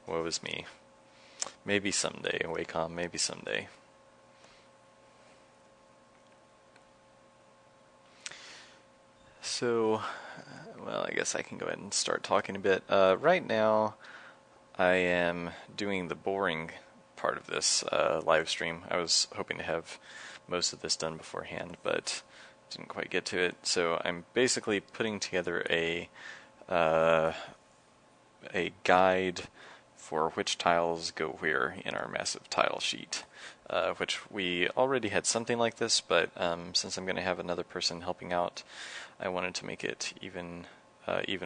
Woe is me. Maybe someday, Wacom, maybe someday. So, well, I guess I can go ahead and start talking a bit. Right now, I am doing the boring part of this live stream. I was hoping to have most of this done beforehand, but didn't quite get to it. So I'm basically putting together a guide for which tiles go where in our massive tile sheet, which we already had something like this, but since I'm going to have another person helping out, I wanted to make it even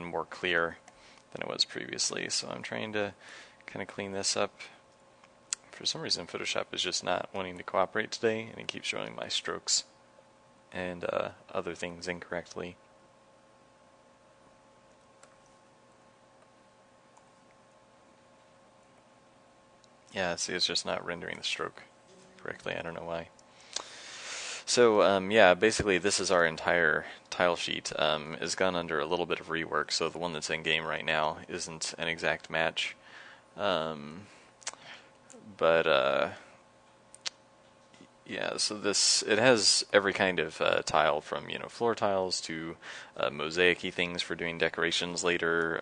more clear than it was previously. So I'm trying to kind of clean this up. For some reason, Photoshop is just not wanting to cooperate today, and it keeps showing my strokes and other things incorrectly. Yeah, see, it's just not rendering the stroke correctly. I don't know why. So, yeah, basically this is our entire tile sheet. It's gone under a little bit of rework, so the one that's in game right now isn't an exact match. Yeah, so it has every kind of tile from, floor tiles to mosaic-y things for doing decorations later,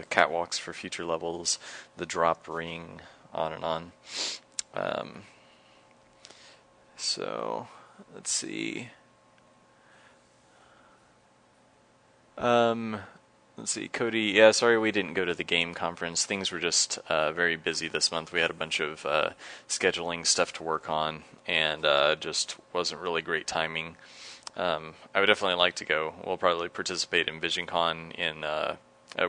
catwalks for future levels, the drop ring, on and on. So, let's see. Let's see, Cody, yeah, sorry we didn't go to the game conference. Things were just very busy this month. We had a bunch of scheduling stuff to work on, and just wasn't really great timing. I would definitely like to go. We'll probably participate in VisionCon,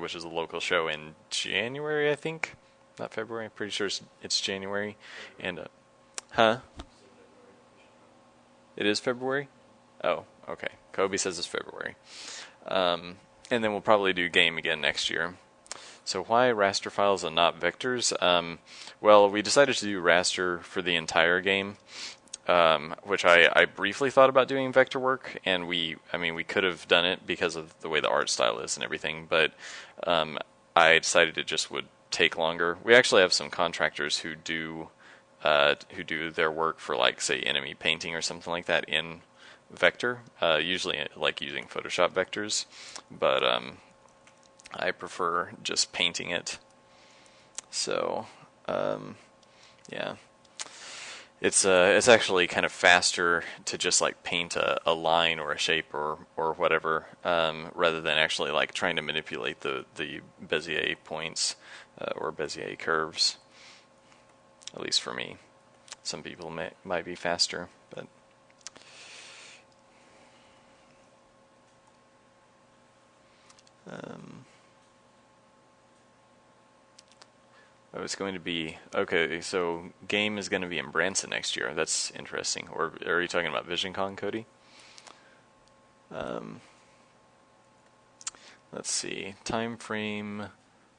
which is a local show in January, I think. Not February, I'm pretty sure it's January. And, huh? It is February? Oh, okay. Kobe says it's February. And then we'll probably do game again next year. So why raster files and not vectors? Well, we decided to do raster for the entire game, which I briefly thought about doing vector work, and we could have done it because of the way the art style is and everything, but I decided it just would take longer. We actually have some contractors who do their work for, like, say, enemy painting or something like that in vector, usually like using Photoshop vectors, but I prefer just painting it. So yeah, it's actually kind of faster to just like paint a line or a shape or whatever, rather than actually like trying to manipulate the Bezier points or Bezier curves. At least for me. Some people might be faster, but it's going to be, okay, so game is going to be in Branson next year. That's interesting. Or are you talking about VisionCon, Cody? Let's see. Time frame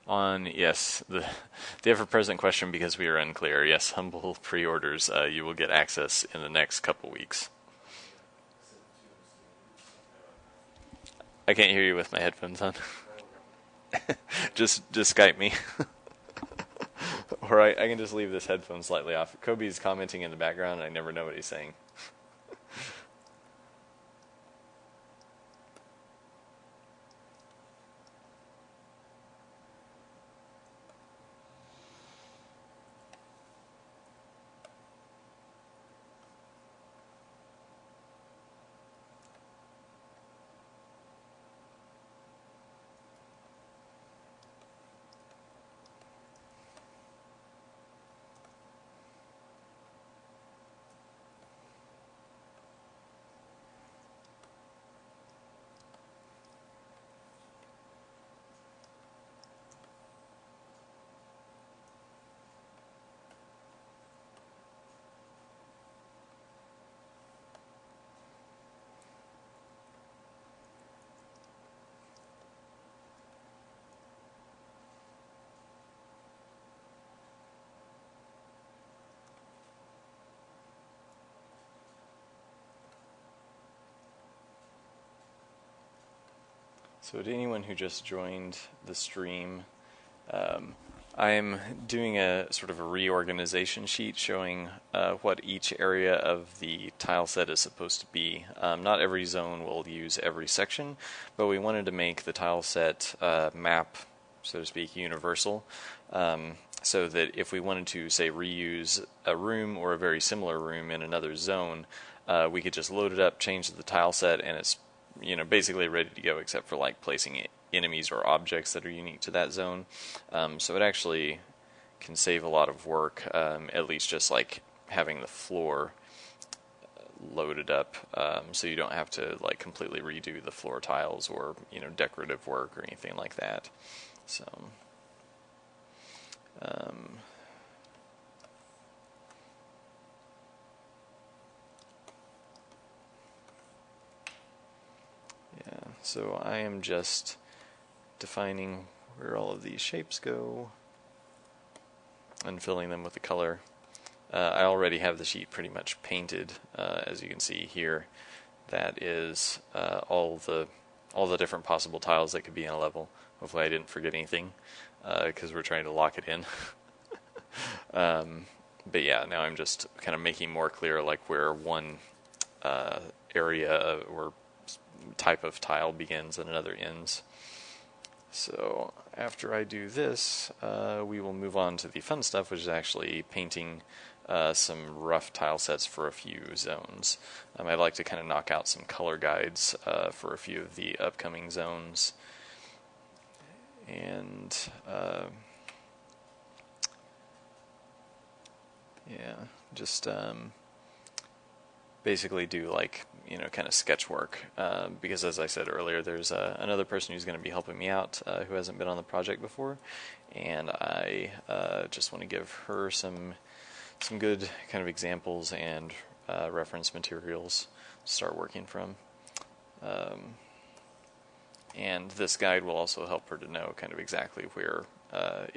on, yes, the ever-present question because we are unclear. Yes, humble pre-orders. You will get access in the next couple weeks. I can't hear you with my headphones on. just Skype me. Or I can just leave this headphone slightly off. Kobe's commenting in the background, and I never know what he's saying. So to anyone who just joined the stream, I'm doing a sort of a reorganization sheet showing what each area of the tile set is supposed to be. Not every zone will use every section, but we wanted to make the tile set map, so to speak, universal, so that if we wanted to, say, reuse a room or a very similar room in another zone, we could just load it up, change the tile set, and it's basically ready to go, except for like placing enemies or objects that are unique to that zone. So it actually can save a lot of work, at least just like having the floor loaded up, so you don't have to like completely redo the floor tiles or decorative work or anything like that. So yeah, so I am just defining where all of these shapes go and filling them with the color. I already have the sheet pretty much painted, as you can see here. That is all the different possible tiles that could be in a level. Hopefully I didn't forget anything, because we're trying to lock it in. But yeah, now I'm just kind of making more clear like where one area or type of tile begins and another ends. So after I do this, we will move on to the fun stuff, which is actually painting some rough tile sets for a few zones. I'd like to kind of knock out some color guides for a few of the upcoming zones. And yeah, just basically do like kind of sketch work, because as I said earlier, there's another person who's going to be helping me out who hasn't been on the project before, and I just want to give her some good kind of examples and reference materials to start working from. And this guide will also help her to know kind of exactly where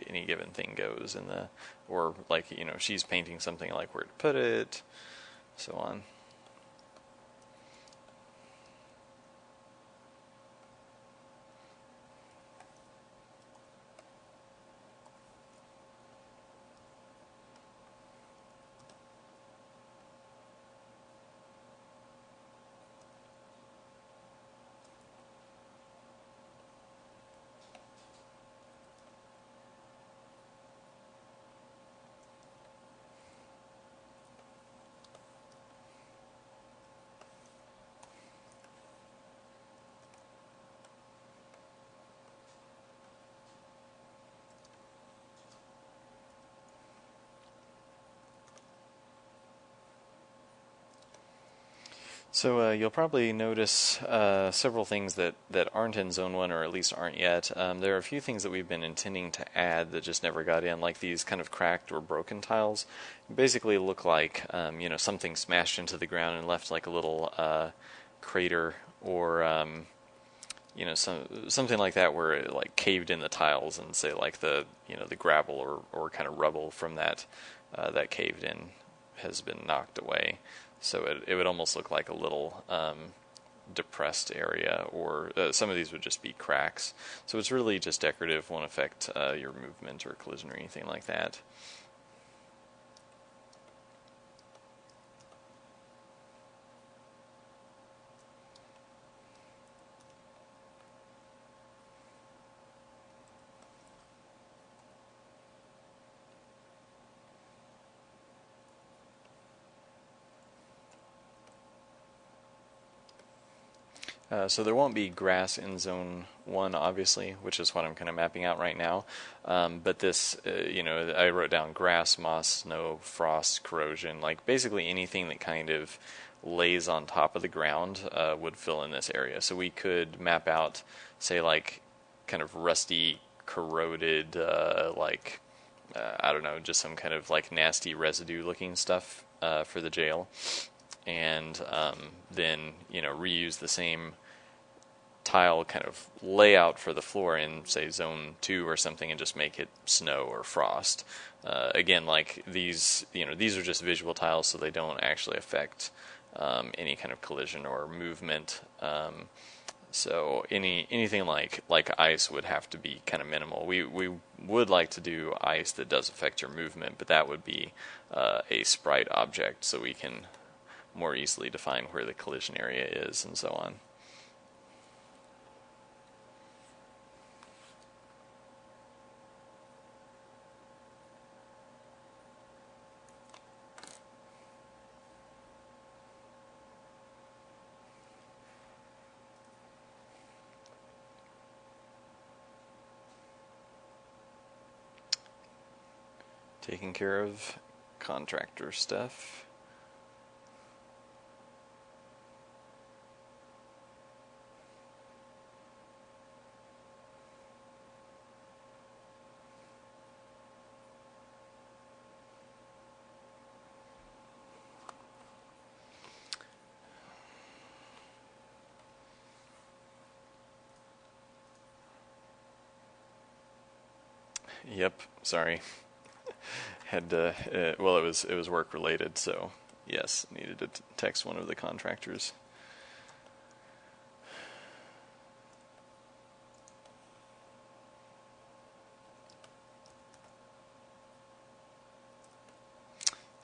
any given thing goes in the, or like she's painting something, like where to put it, so on. So you'll probably notice several things that aren't in Zone 1, or at least aren't yet. There are a few things that we've been intending to add that just never got in, like these kind of cracked or broken tiles. Basically look like something smashed into the ground and left like a little crater, or something like that, where it like caved in the tiles, and say like the the gravel or kind of rubble from that that caved in has been knocked away. So it would almost look like a little depressed area, or some of these would just be cracks. So it's really just decorative, won't affect your movement or collision or anything like that. So there won't be grass in Zone 1, obviously, which is what I'm kind of mapping out right now. But this, I wrote down grass, moss, snow, frost, corrosion, like basically anything that kind of lays on top of the ground would fill in this area. So we could map out, say, like kind of rusty, corroded, I don't know, just some kind of like nasty residue-looking stuff for the jail. And then reuse the same tile kind of layout for the floor in, say, Zone 2 or something, and just make it snow or frost. Again, like these are just visual tiles, so they don't actually affect any kind of collision or movement. So anything like ice would have to be kind of minimal. We would like to do ice that does affect your movement, but that would be a sprite object, so we can more easily define where the collision area is and so on. Taking care of contractor stuff. Yep, sorry. Had to, well, it was work related, so yes, needed to text one of the contractors.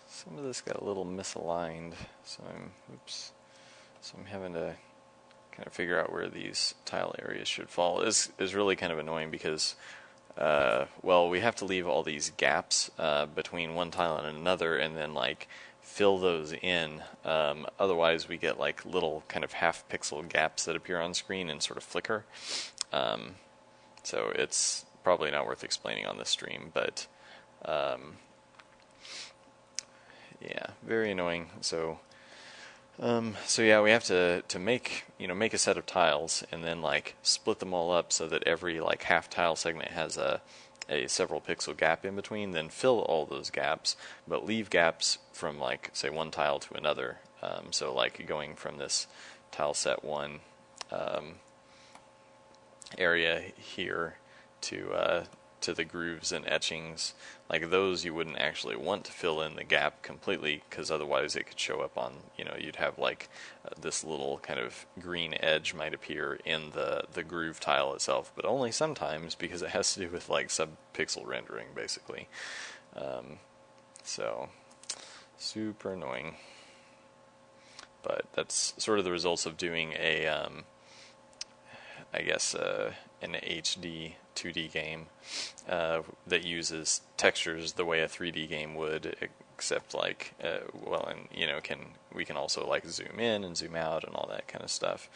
Some of this got a little misaligned, so I'm having to kind of figure out where these tile areas should fall. Is really kind of annoying because well, we have to leave all these gaps between one tile and another, and then like fill those in. Otherwise, we get like little kind of half pixel gaps that appear on screen and sort of flicker. So it's probably not worth explaining on this stream, but yeah, very annoying. So yeah, we have to make make a set of tiles and then like split them all up so that every like half tile segment has a several pixel gap in between. Then fill all those gaps, but leave gaps from like say one tile to another. So like going from this tile set 1 area here to the grooves and etchings, like those you wouldn't actually want to fill in the gap completely, because otherwise it could show up on, you'd have like this little kind of green edge might appear in the groove tile itself, but only sometimes, because it has to do with like sub-pixel rendering basically. So super annoying, but that's sort of the results of doing a I guess an HD 2D game that uses textures the way a 3D game would, except like well, and we can also like zoom in and zoom out and all that kind of stuff.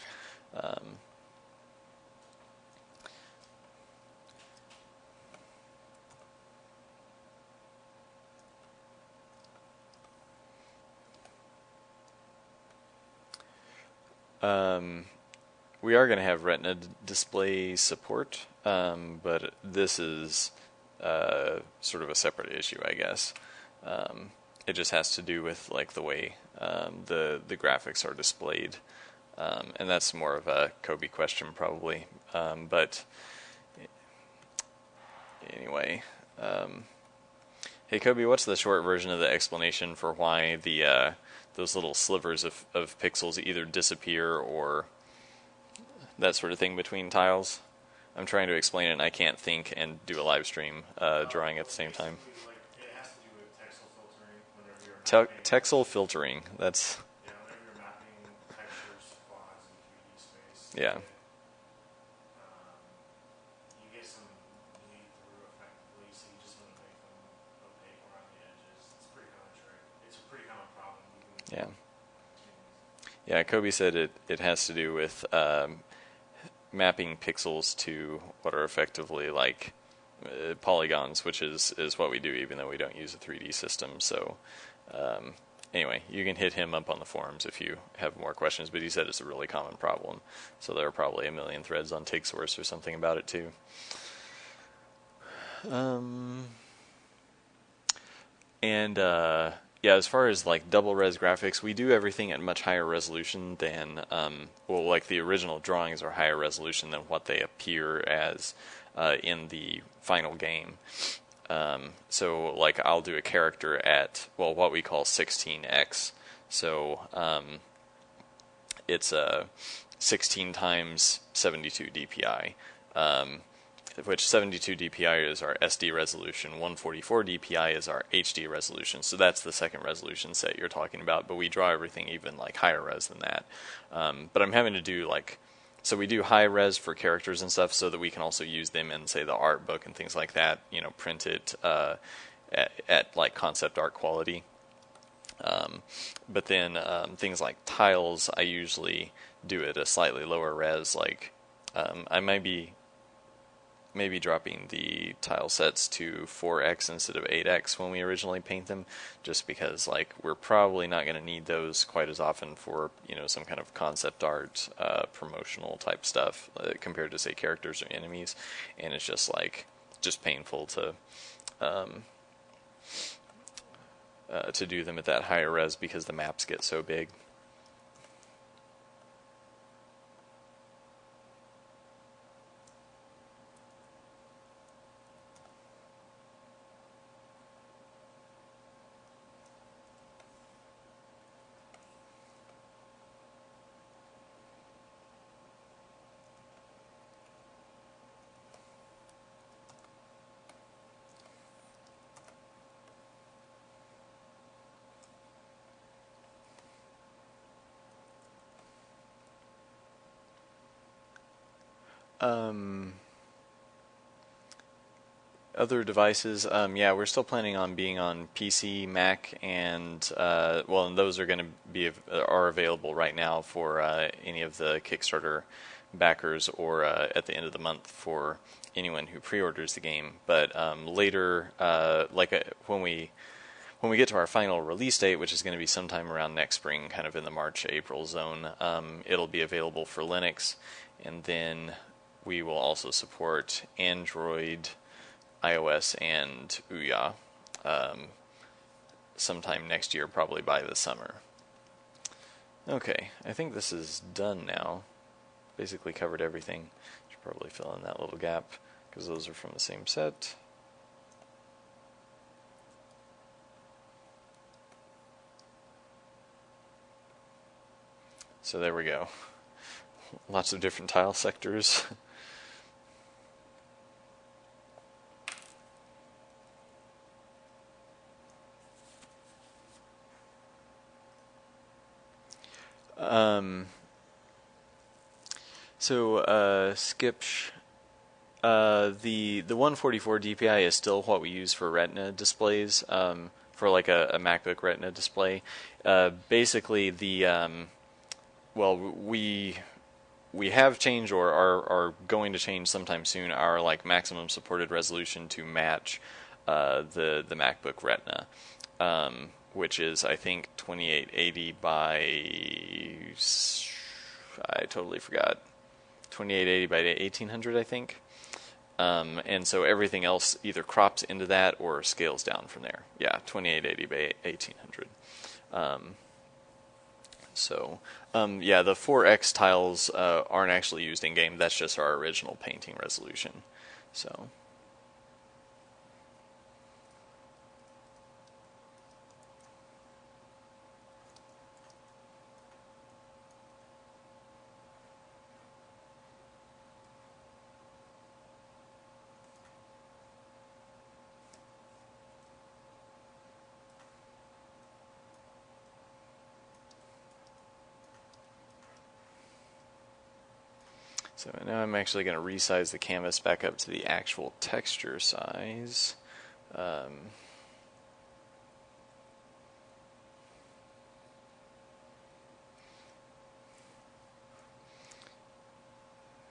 We are going to have Retina display support, but this is sort of a separate issue, I guess. It just has to do with like the way the graphics are displayed, and that's more of a Kobe question probably. But anyway, hey Kobe, what's the short version of the explanation for why the those little slivers of pixels either disappear or that sort of thing between tiles? I'm trying to explain it and I can't think and do a live stream drawing at the same time. Like, it has to do with texel filtering whenever you're mapping. Texel filtering, that's... Yeah, whenever you're mapping textures, quads, and 3D space. Yeah. You get some bleed through effectively, so you just want to make them opaque around the edges. It's pretty common trick. It's a pretty common problem. Yeah. Yeah, Kobe said it has to do with mapping pixels to what are effectively like polygons, which is what we do even though we don't use a 3D system. So anyway, you can hit him up on the forums if you have more questions, but he said it's a really common problem. So there are probably a million threads on TigSource or something about it too. Yeah, as far as like double res graphics, we do everything at much higher resolution than, well, like the original drawings are higher resolution than what they appear as in the final game. So like I'll do a character at, well, what we call 16x. So it's 16 times 72 dpi. Which 72 dpi is our SD resolution, 144 dpi is our HD resolution. So that's the second resolution set you're talking about, but we draw everything even like higher res than that. But I'm having to do like, so we do high res for characters and stuff so that we can also use them in, say, the art book and things like that, print it at like concept art quality. But then things like tiles, I usually do at a slightly lower res. Like I might be maybe dropping the tile sets to 4x instead of 8x when we originally paint them, just because like we're probably not going to need those quite as often for some kind of concept art, promotional type stuff compared to say characters or enemies, and it's just painful to do them at that higher res because the maps get so big. Other devices, yeah, we're still planning on being on PC, Mac, and and those are going to are available right now for any of the Kickstarter backers, or at the end of the month for anyone who pre-orders the game. But later, when we get to our final release date, which is going to be sometime around next spring, kind of in the March-April zone, it'll be available for Linux, and then we will also support Android, iOS, and Ouya sometime next year, probably by the summer. Okay, I think this is done now. Basically covered everything. Should probably fill in that little gap because those are from the same set. So there we go. Lots of different tile sectors. Skipsh, the 144 DPI is still what we use for Retina displays, for like a MacBook Retina display. Basically, we have changed, or are going to change sometime soon, our like maximum supported resolution to match the MacBook Retina, which is I think 2880 by, I totally forgot, 2880 by 1800 I think. And so everything else either crops into that or scales down from there. Yeah, 2880 by 1800. Yeah, the 4X tiles aren't actually used in game. That's just our original painting resolution. So. So now I'm actually going to resize the canvas back up to the actual texture size.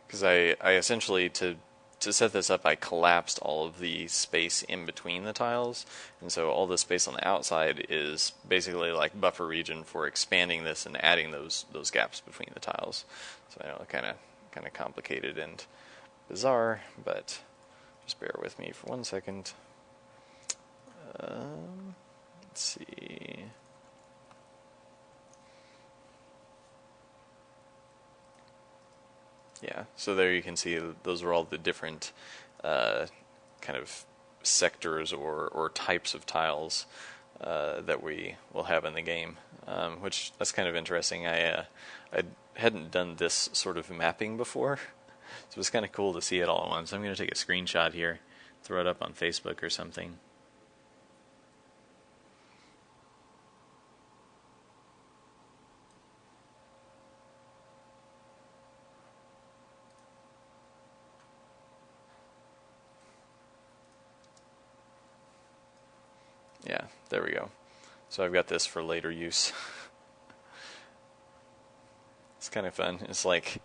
Because I essentially, to set this up, I collapsed all of the space in between the tiles, and so all the space on the outside is basically like buffer region for expanding this and adding those gaps between the tiles. So I know, kind of complicated and bizarre, but just bear with me for 1 second. Let's see. Yeah, so there you can see those are all the different kind of sectors or types of tiles that we will have in the game, which that's kind of interesting. I hadn't done this sort of mapping before, so it's kind of cool to see it all at once. I'm going to take a screenshot here, throw it up on Facebook or something. Yeah, there we go. So I've got this for later use. It's kind of fun. It's like,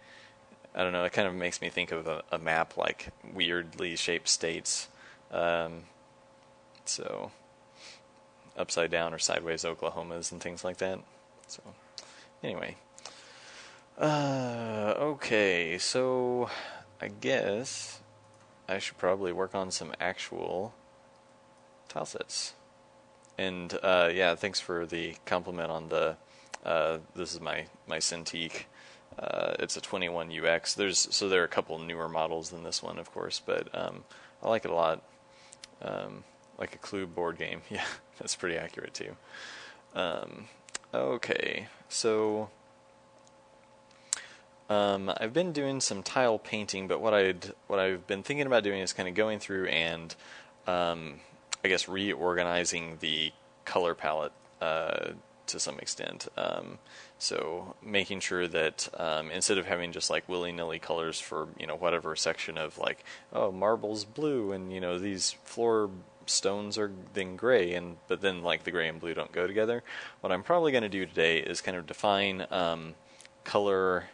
I don't know, it kind of makes me think of a map like weirdly shaped states. Um, so upside down or sideways Oklahomas and things like that. So anyway, okay, so I guess I should probably work on some actual tilesets. And yeah, thanks for the compliment on the. This is my Cintiq. It's a 21 UX. There are a couple newer models than this one, of course, but I like it a lot. Like a Clue board game. Yeah, that's pretty accurate too. Okay, so I've been doing some tile painting, but what I've been thinking about doing is kind of going through and I guess reorganizing the color palette to some extent. So making sure that instead of having just like willy-nilly colors for whatever section of like, oh, marble's blue and these floor stones are then gray, but then like the gray and blue don't go together. What I'm probably going to do today is kind of define color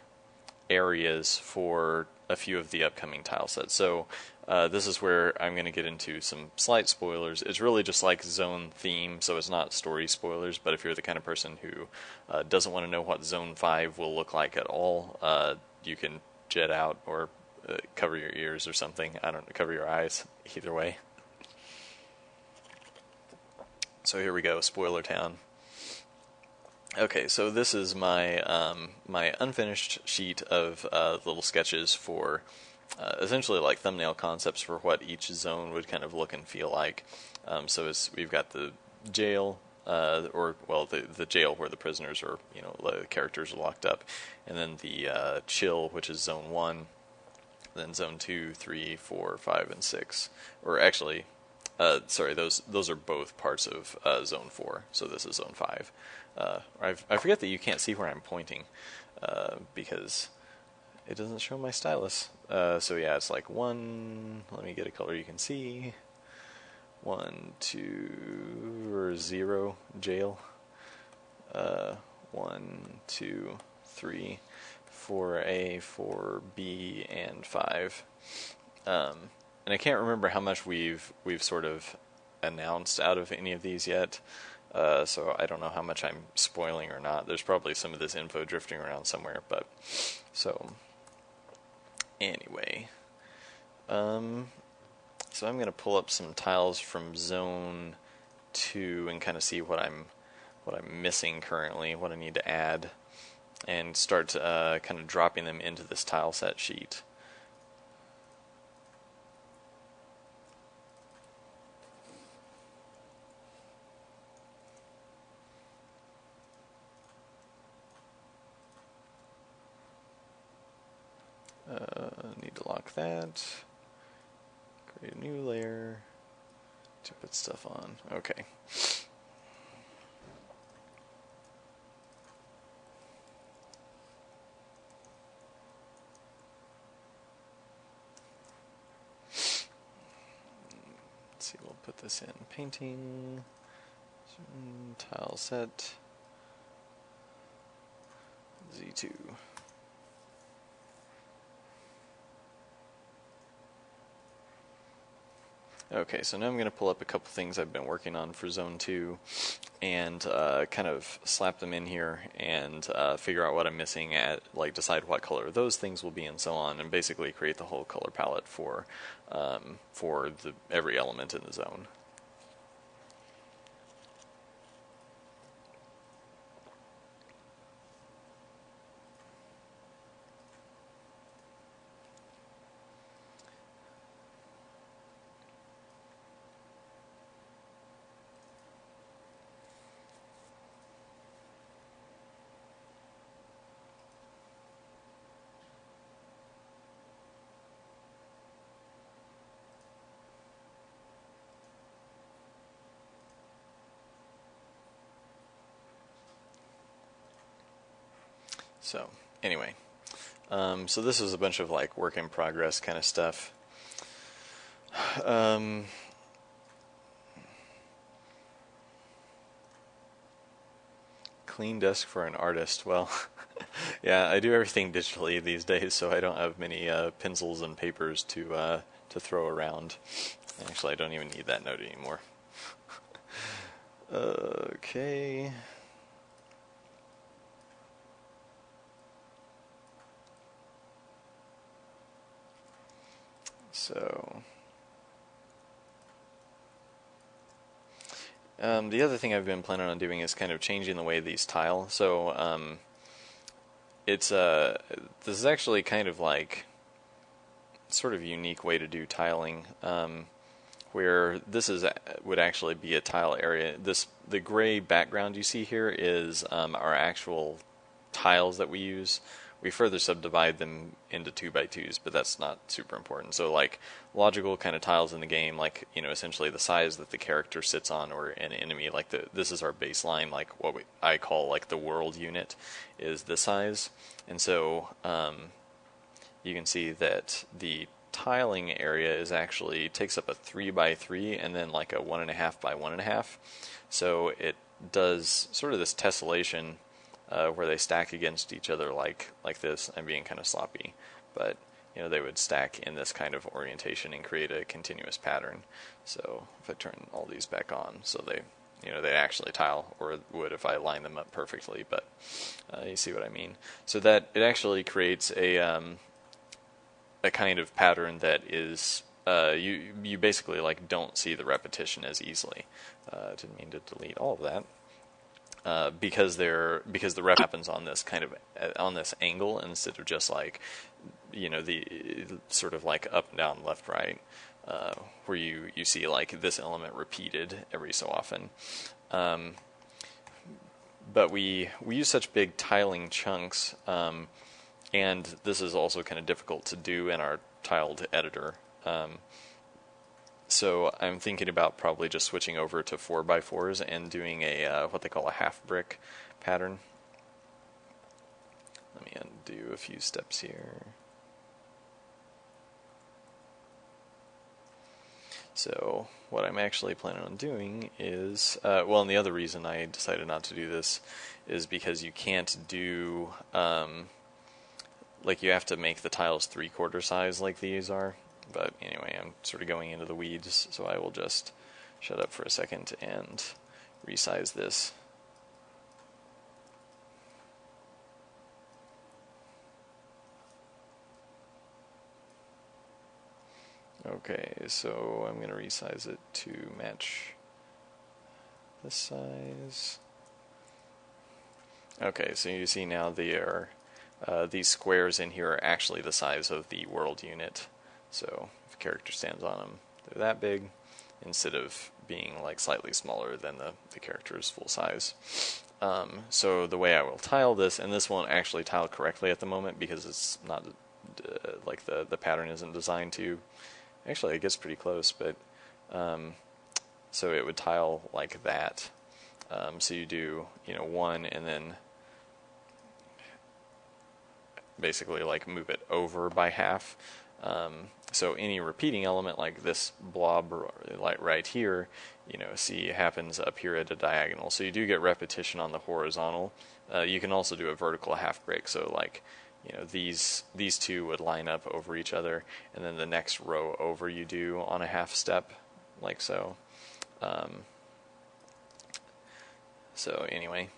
areas for a few of the upcoming tile sets. So this is where I'm going to get into some slight spoilers. It's really just like zone theme, so it's not story spoilers, but if you're the kind of person who doesn't want to know what Zone 5 will look like at all, you can jet out or cover your ears or something. I don't know, cover your eyes, either way. So here we go, Spoiler Town. Okay, so this is my my unfinished sheet of little sketches for essentially like thumbnail concepts for what each zone would kind of look and feel like. So we've got the jail, the jail where the prisoners or the characters are locked up, and then the chill, which is Zone 1, then Zone 2, 3, 4, 5, and 6, or actually. Sorry, those are both parts of Zone 4, so this is Zone 5. I forget that you can't see where I'm pointing because it doesn't show my stylus. So yeah, it's like 1, let me get a color you can see, 1, 2, or 0, jail, 1, 2, 3, 4A, 4B, and 5. And I can't remember how much we've sort of announced out of any of these yet, so I don't know how much I'm spoiling or not. There's probably some of this info drifting around somewhere, but so anyway, so I'm going to pull up some tiles from Zone 2 and kind of see what I'm missing currently, what I need to add, and start kind of dropping them into this tile set sheet. Need to lock that. Create a new layer to put stuff on. Okay. Let's see, we'll put this in painting, tile set, Z2. Okay, so now I'm going to pull up a couple things I've been working on for Zone 2 and kind of slap them in here and figure out what I'm missing, decide what color those things will be and so on, and basically create the whole color palette for every element in the zone. So anyway, so this is a bunch of like work in progress kind of stuff. Um, Clean desk for an artist. Well, yeah, I do everything digitally these days, so I don't have many pencils and papers to throw around. Actually, I don't even need that note anymore. Okay. So, the other thing I've been planning on doing is kind of changing the way these tile. So, it's this is actually kind of like sort of unique way to do tiling, where this is would actually be a tile area. The gray background you see here is our actual tiles that we use. We further subdivide them into 2x2s, but that's not super important. So like logical kind of tiles in the game, like essentially the size that the character sits on or an enemy. Like this is our baseline, like what I call like the world unit, is this size, and so you can see that the tiling area is actually takes up a 3x3 and then like a 1.5x1.5. So it does sort of this tessellation where they stack against each other like this. I'm being kind of sloppy, but they would stack in this kind of orientation and create a continuous pattern. So if I turn all these back on, so they actually tile, or would if I line them up perfectly, but you see what I mean. So that it actually creates a kind of pattern that is you basically like don't see the repetition as easily. Didn't mean to delete all of that. Because the rep happens on this kind of on this angle instead of just like the sort of like up down left right, where you see like this element repeated every so often. But we use such big tiling chunks, and this is also kind of difficult to do in our tiled editor. So I'm thinking about probably just switching over to 4x4s and doing a what they call a half brick pattern. Let me undo a few steps here. So what I'm actually planning on doing is, well, and the other reason I decided not to do this is because you can't do, like you have to make the tiles 3/4 size like these are. But anyway, I'm sort of going into the weeds, so I will just shut up for a second and resize this. Okay, so I'm going to resize it to match this size. Okay, so you see now these squares in here are actually the size of the world unit. So if a character stands on them, they're that big, instead of being like slightly smaller than the character's full size. So the way I will tile this, and this won't actually tile correctly at the moment because it's not like the pattern isn't designed to. Actually, it gets pretty close, but so it would tile like that. So you do one and then basically like move it over by half. So any repeating element like this blob like right here, see happens up here at a diagonal. So you do get repetition on the horizontal. You can also do a vertical half break. So like these two would line up over each other, and then the next row over you do on a half step, like so. So anyway,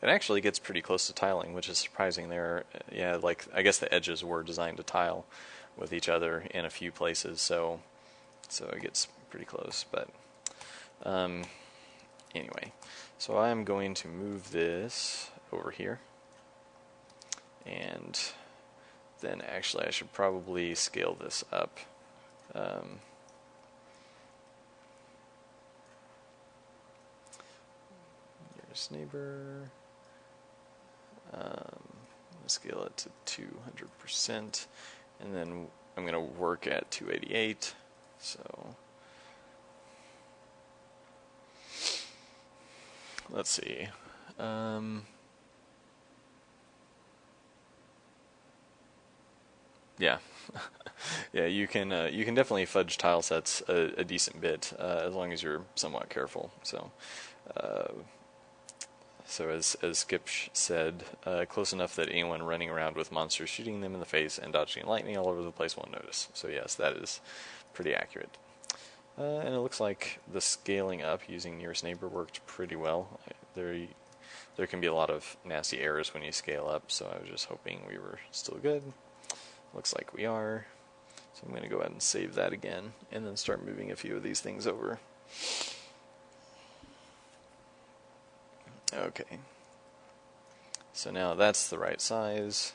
it actually gets pretty close to tiling, which is surprising. Yeah, like I guess the edges were designed to tile with each other in a few places, so it gets pretty close. But anyway, so I'm going to move this over here, and then actually I should probably scale this up. Nearest neighbor. Scale it to 200%, and then I'm going to work at 288. So let's see. Yeah. Yeah, you can definitely fudge tile sets a decent bit as long as you're somewhat careful. Uh, so as Skipsh said, close enough that anyone running around with monsters shooting them in the face and dodging lightning all over the place won't notice. So yes, that is pretty accurate. And it looks like the scaling up using nearest neighbor worked pretty well. There can be a lot of nasty errors when you scale up, so I was just hoping we were still good. Looks like we are. So I'm going to go ahead and save that again, and then start moving a few of these things over. Okay. So now that's the right size.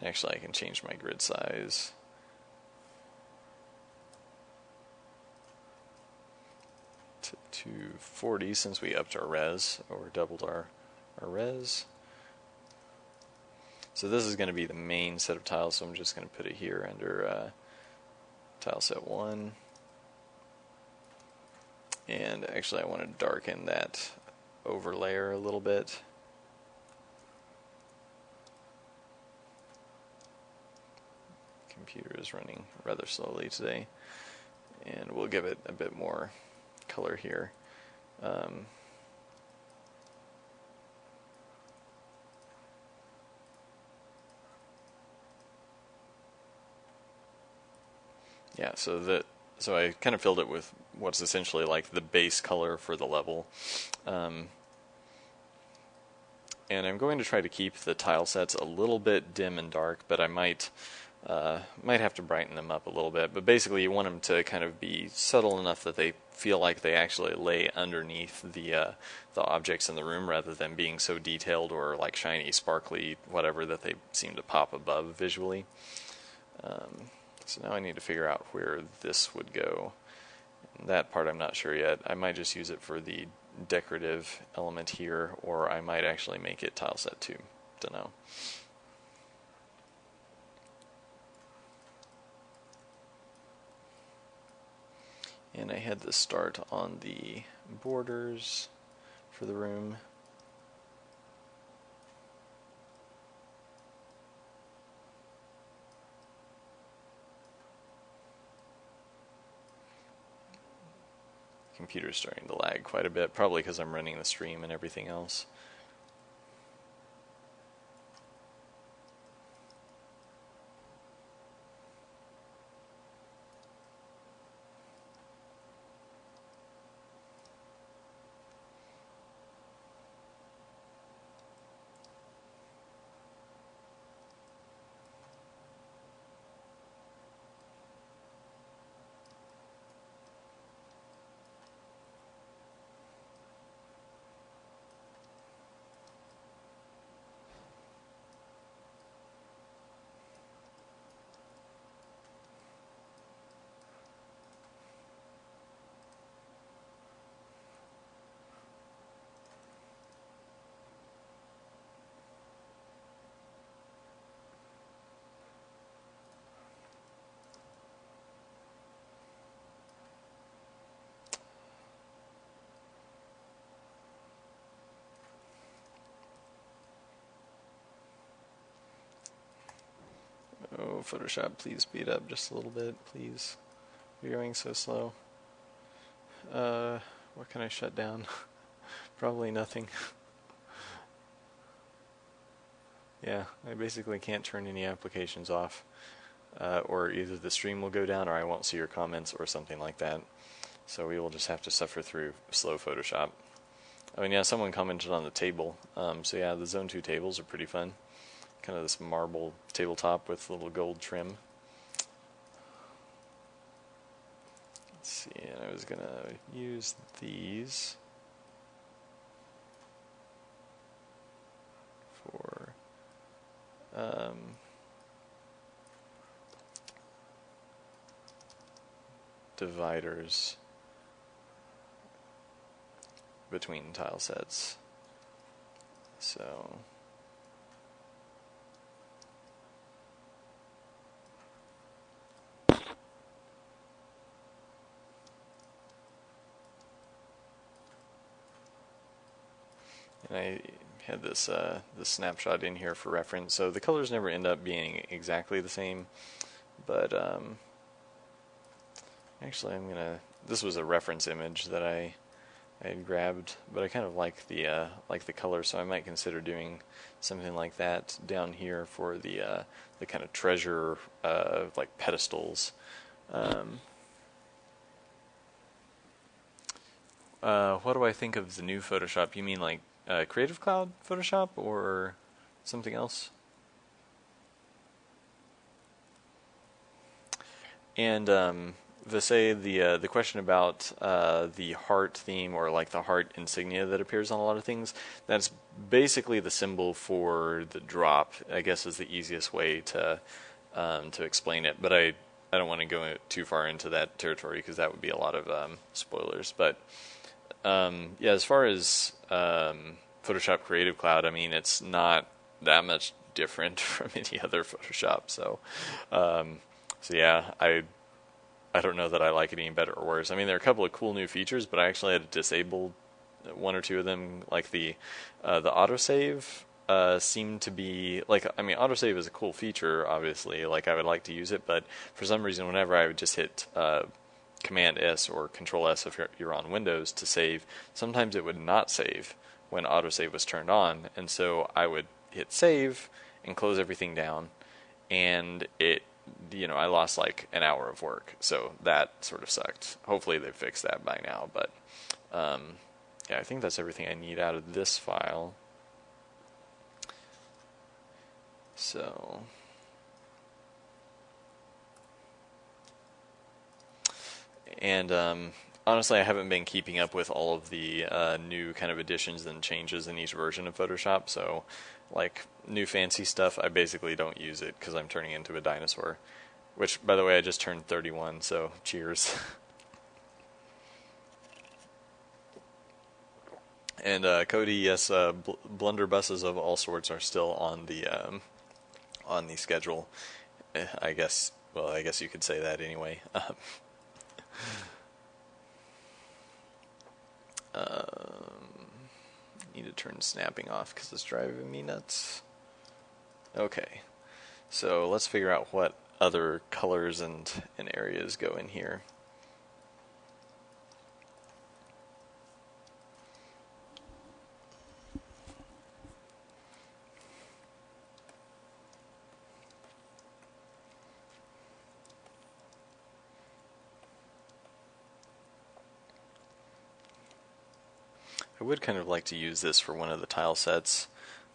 Actually, I can change my grid size. To 240 since we upped our res, or doubled our res. So this is going to be the main set of tiles, so I'm just going to put it here under tile set 1. And actually I want to darken that overlayer a little bit. Computer is running rather slowly today, and we'll give it a bit more color here. Yeah, so I kind of filled it with what's essentially like the base color for the level. And I'm going to try to keep the tile sets a little bit dim and dark, but I might have to brighten them up a little bit. But basically, you want them to kind of be subtle enough that they feel like they actually lay underneath the objects in the room, rather than being so detailed or like shiny, sparkly, whatever, that they seem to pop above visually. So now I need to figure out where this would go. That part I'm not sure yet. I might just use it for the decorative element here, or I might actually make it tile set 2. Don't know. And I had this start on the borders for the room. Computer's starting to lag quite a bit, probably because I'm running the stream and everything else. Oh, Photoshop, please speed up just a little bit, please. You're going so slow. What can I shut down? Probably nothing. Yeah, I basically can't turn any applications off. Or either the stream will go down, or I won't see your comments, or something like that. So we will just have to suffer through slow Photoshop. I mean, yeah, someone commented on the table. So yeah, the Zone 2 tables are pretty fun. Kind of this marble tabletop with little gold trim. Let's see, and I was going to use these for dividers between tile sets. So and I had this snapshot in here for reference. So the colors never end up being exactly the same, but actually this was a reference image that I had grabbed, but I kind of like the color, so I might consider doing something like that down here for the kind of treasure like pedestals. Um, what do I think of the new Photoshop? You mean like Creative Cloud Photoshop or something else? And Visay, the question about the heart theme or like the heart insignia that appears on a lot of things, that's basically the symbol for the drop. I guess is the easiest way to explain it. But I don't want to go too far into that territory because that would be a lot of spoilers. But yeah, as far as Photoshop Creative Cloud, I mean, it's not that much different from any other Photoshop. So yeah, I don't know that I like it any better or worse. I mean, there are a couple of cool new features, but I actually had disabled one or two of them, like the autosave. Seemed to be like, I mean, autosave is a cool feature, obviously. Like, I would like to use it, but for some reason, whenever I would just hit Command S or Control S if you're on Windows to save, sometimes it would not save when autosave was turned on, and so I would hit save and close everything down, and I lost like an hour of work, so that sort of sucked. Hopefully they've fixed that by now, but yeah, I think that's everything I need out of this file. So, and honestly, I haven't been keeping up with all of the new kind of additions and changes in each version of Photoshop, so like new fancy stuff, I basically don't use it because I'm turning into a dinosaur. Which, by the way, I just turned 31, so cheers. And Cody, yes, blunderbusses of all sorts are still on the schedule. I guess. Well, I guess you could say that anyway. Need to turn snapping off because it's driving me nuts. Okay, so let's figure out what other colors and areas go in here. I would kind of like to use this for one of the tile sets,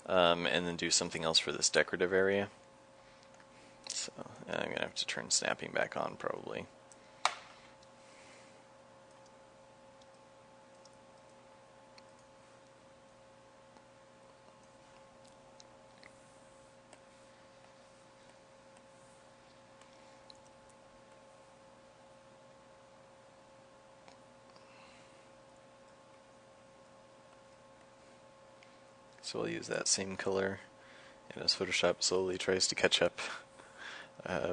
and then do something else for this decorative area. So I'm going to have to turn snapping back on probably. So we'll use that same color, and as Photoshop slowly tries to catch up,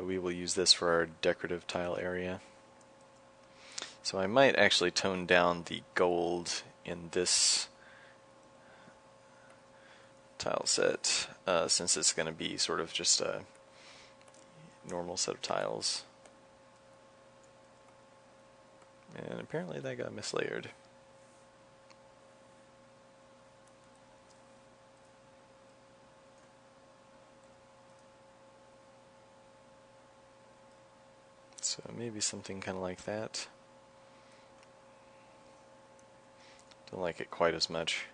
we will use this for our decorative tile area. So I might actually tone down the gold in this tile set, since it's going to be sort of just a normal set of tiles. And apparently that got mislayered. So maybe something kind of like that. Don't like it quite as much.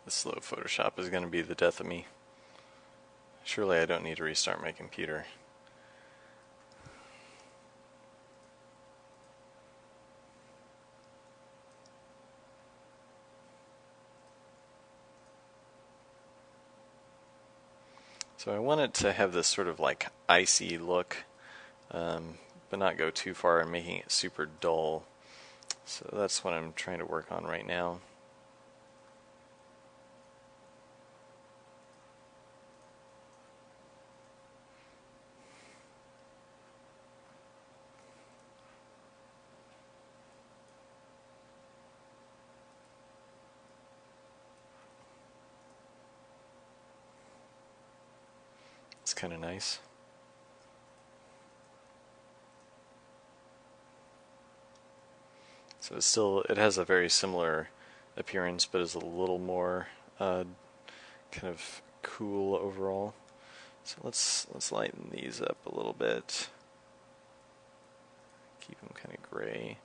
This slow Photoshop is going to be the death of me. Surely I don't need to restart my computer. So I want it to have this sort of like icy look, but not go too far in making it super dull. So that's what I'm trying to work on right now. It's kind of nice. So it has a very similar appearance, but is a little more kind of cool overall. So let's lighten these up a little bit. Keep them kind of gray.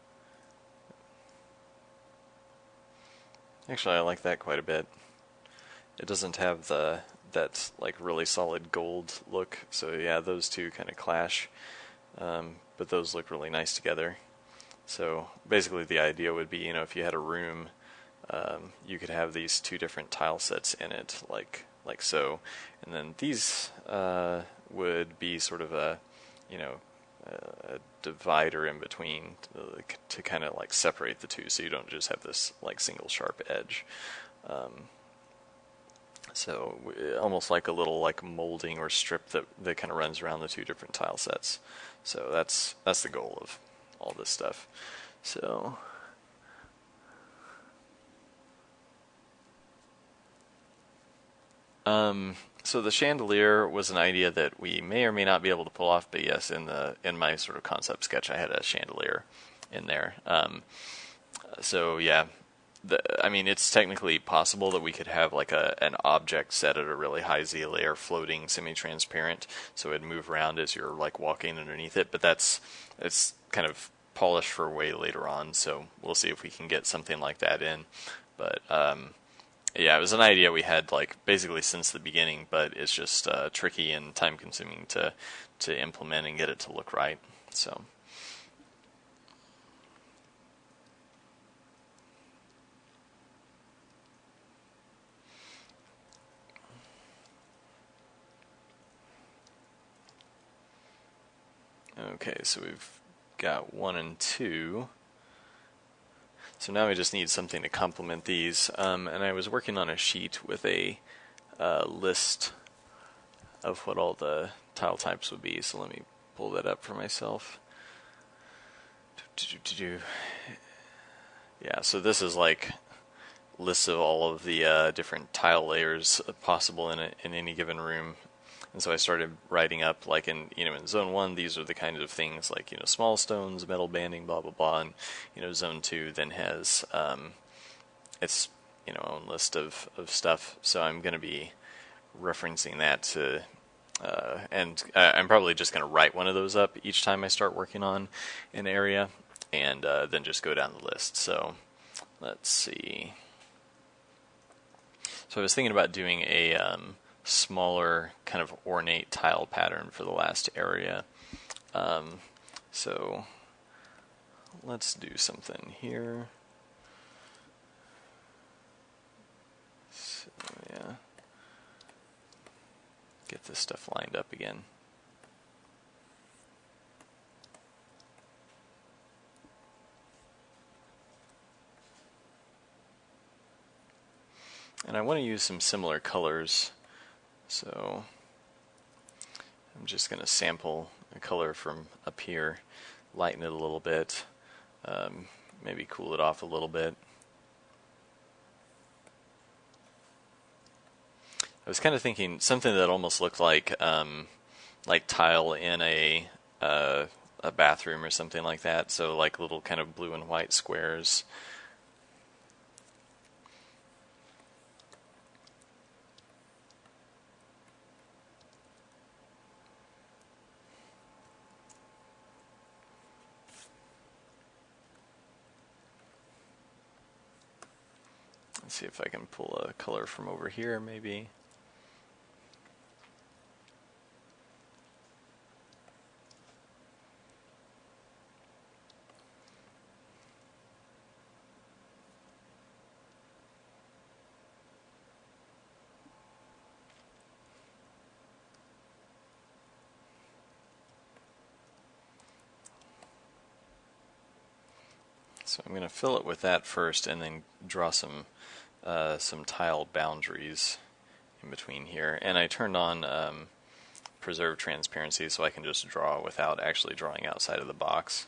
Actually, I like that quite a bit. It doesn't have that like really solid gold look, so yeah, those two kind of clash, but those look really nice together. So basically the idea would be, if you had a room, you could have these two different tile sets in it, like so, and then these would be sort of a divider in between to kind of like separate the two, so you don't just have this like single sharp edge. So almost like a little like molding or strip that kind of runs around the two different tile sets. So that's the goal of all this stuff. So so the chandelier was an idea that we may or may not be able to pull off, but yes, in my sort of concept sketch, I had a chandelier in there. So yeah, I mean, it's technically possible that we could have like an object set at a really high Z layer floating semi-transparent, so it'd move around as you're like walking underneath it. But it's kind of polished for way later on, so we'll see if we can get something like that in. But yeah, it was an idea we had like basically since the beginning, but it's just tricky and time consuming to implement and get it to look right. So. Okay, so we've got 1 and 2. So now we just need something to complement these. And I was working on a sheet with a list of what all the tile types would be. So let me pull that up for myself. Yeah, so this is like lists of all of the different tile layers possible in any given room. And so I started writing up like in zone 1, these are the kinds of things like small stones, metal banding, blah blah blah, and zone 2 then has its own list of stuff. So I'm going to be referencing that to and I'm probably just going to write one of those up each time I start working on an area, and then just go down the list. So let's see. So I was thinking about doing a smaller kind of ornate tile pattern for the last area. So let's do something here. So yeah, get this stuff lined up again. And I want to use some similar colors, so I'm just going to sample a color from up here, lighten it a little bit, maybe cool it off a little bit. I was kind of thinking something that almost looked like tile in a bathroom or something like that, so like little kind of blue and white squares. Let's see if I can pull a color from over here, maybe. So I'm going to fill it with that first, and then draw some tile boundaries in between here. And I turned on preserve transparency so I can just draw without actually drawing outside of the box.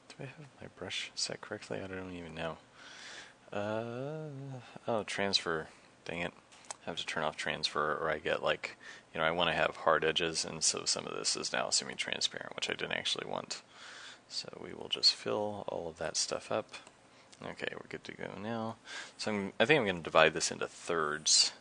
Do I have my brush set correctly? I don't even know. Oh, transfer. Dang it. I have to turn off transfer, or I get like, I want to have hard edges, and so some of this is now semi-transparent, which I didn't actually want. So we will just fill all of that stuff up. Okay, we're good to go now. So I think I'm going to divide this into thirds.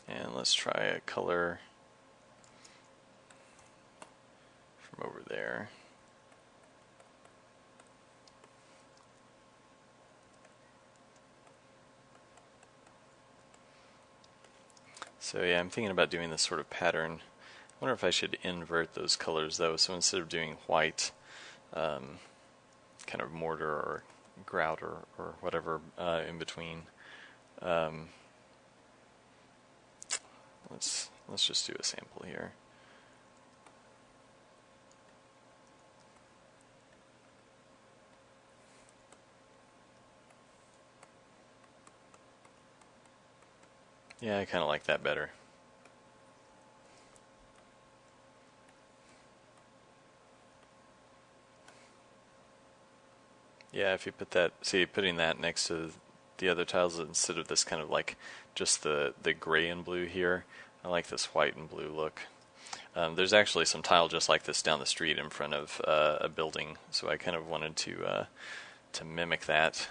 And let's try a color from over there. So yeah, I'm thinking about doing this sort of pattern. I wonder if I should invert those colors though. So instead of doing white, kind of mortar or grout or whatever in between, let's just do a sample here. Yeah, I kind of like that better. Yeah, if you put that, see, putting that next to the other tiles instead of this kind of like just the gray and blue here, I like this white and blue look. There's actually some tile just like this down the street in front of a building, so I kind of wanted to mimic that.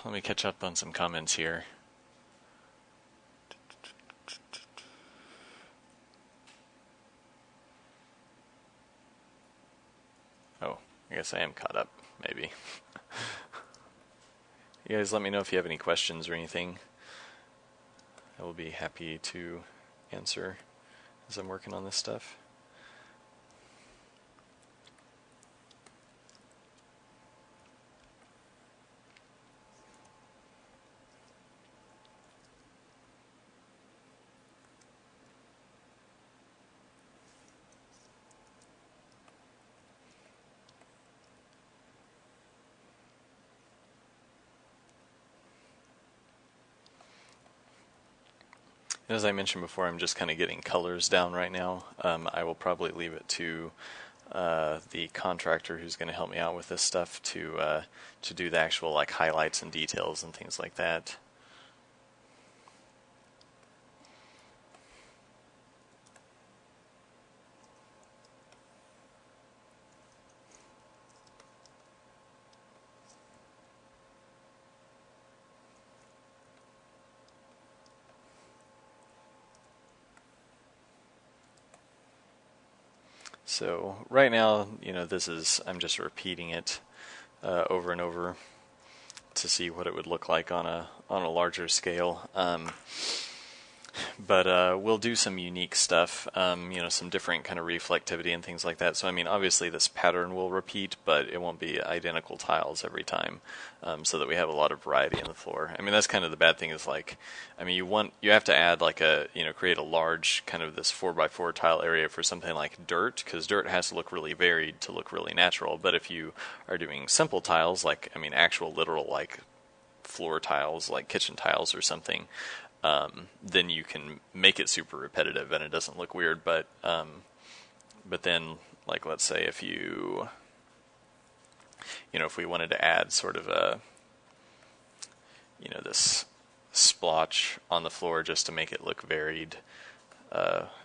Let me catch up on some comments here. Oh, I guess I am caught up, maybe. You guys let me know if you have any questions or anything. I will be happy to answer as I'm working on this stuff. As I mentioned before, I'm just kind of getting colors down right now. I will probably leave it to the contractor who's going to help me out with this stuff to do the actual like highlights and details and things like that. So right now, I'm just repeating it over and over to see what it would look like on a larger scale. But we'll do some unique stuff, some different kind of reflectivity and things like that. So I mean, obviously this pattern will repeat, but it won't be identical tiles every time, so that we have a lot of variety in the floor. I mean, that's kind of the bad thing is like, I mean, you have to add like create a large kind of this 4x4 tile area for something like dirt, because dirt has to look really varied to look really natural. But if you are doing simple tiles, like, I mean, actual literal like floor tiles, like kitchen tiles or something, then you can make it super repetitive and it doesn't look weird. But then, like, let's say if if we wanted to add sort of this splotch on the floor just to make it look varied,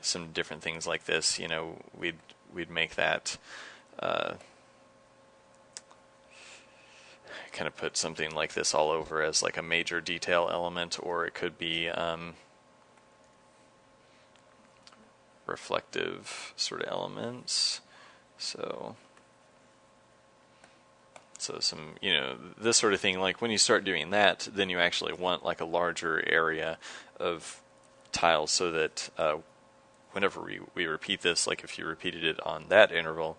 some different things like this, we'd make that. Kind of put something like this all over as like a major detail element, or it could be reflective sort of elements. So some, this sort of thing, like when you start doing that, then you actually want like a larger area of tiles so that whenever we repeat this, like if you repeated it on that interval,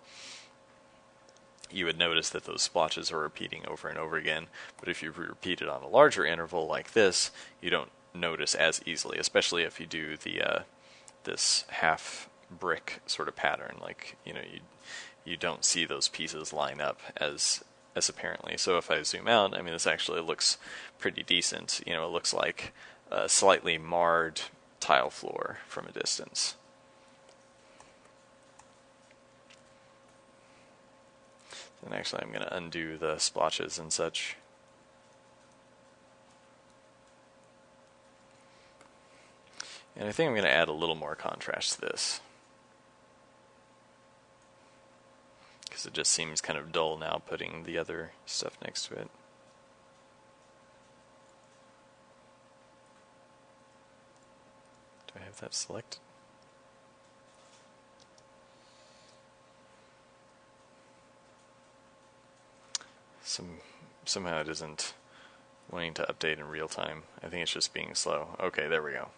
you would notice that those splotches are repeating over and over again. But if you repeat it on a larger interval like this, you don't notice as easily, especially if you do the this half brick sort of pattern. Like, you don't see those pieces line up as apparently. So if I zoom out, I mean, this actually looks pretty decent. It looks like a slightly marred tile floor from a distance. And actually, I'm going to undo the splotches and such. And I think I'm going to add a little more contrast to this, because it just seems kind of dull now putting the other stuff next to it. Do I have that selected? Somehow it isn't wanting to update in real time. I think it's just being slow. Okay, there we go.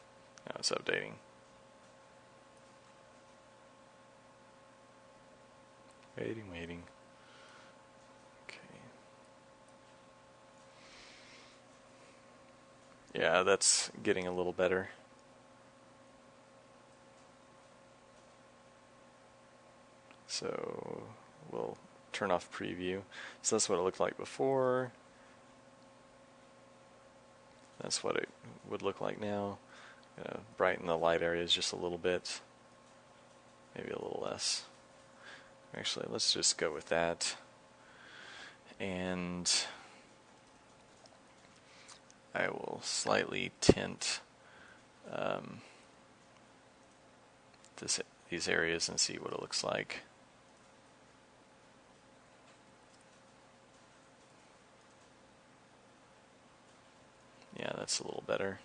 Now it's updating. Waiting. Okay. Yeah, that's getting a little better. So we'll turn off preview. So that's what it looked like before. That's what it would look like now. Brighten the light areas just a little bit. Maybe a little less. Actually, let's just go with that. And I will slightly tint these areas and see what it looks like. Yeah, that's a little better.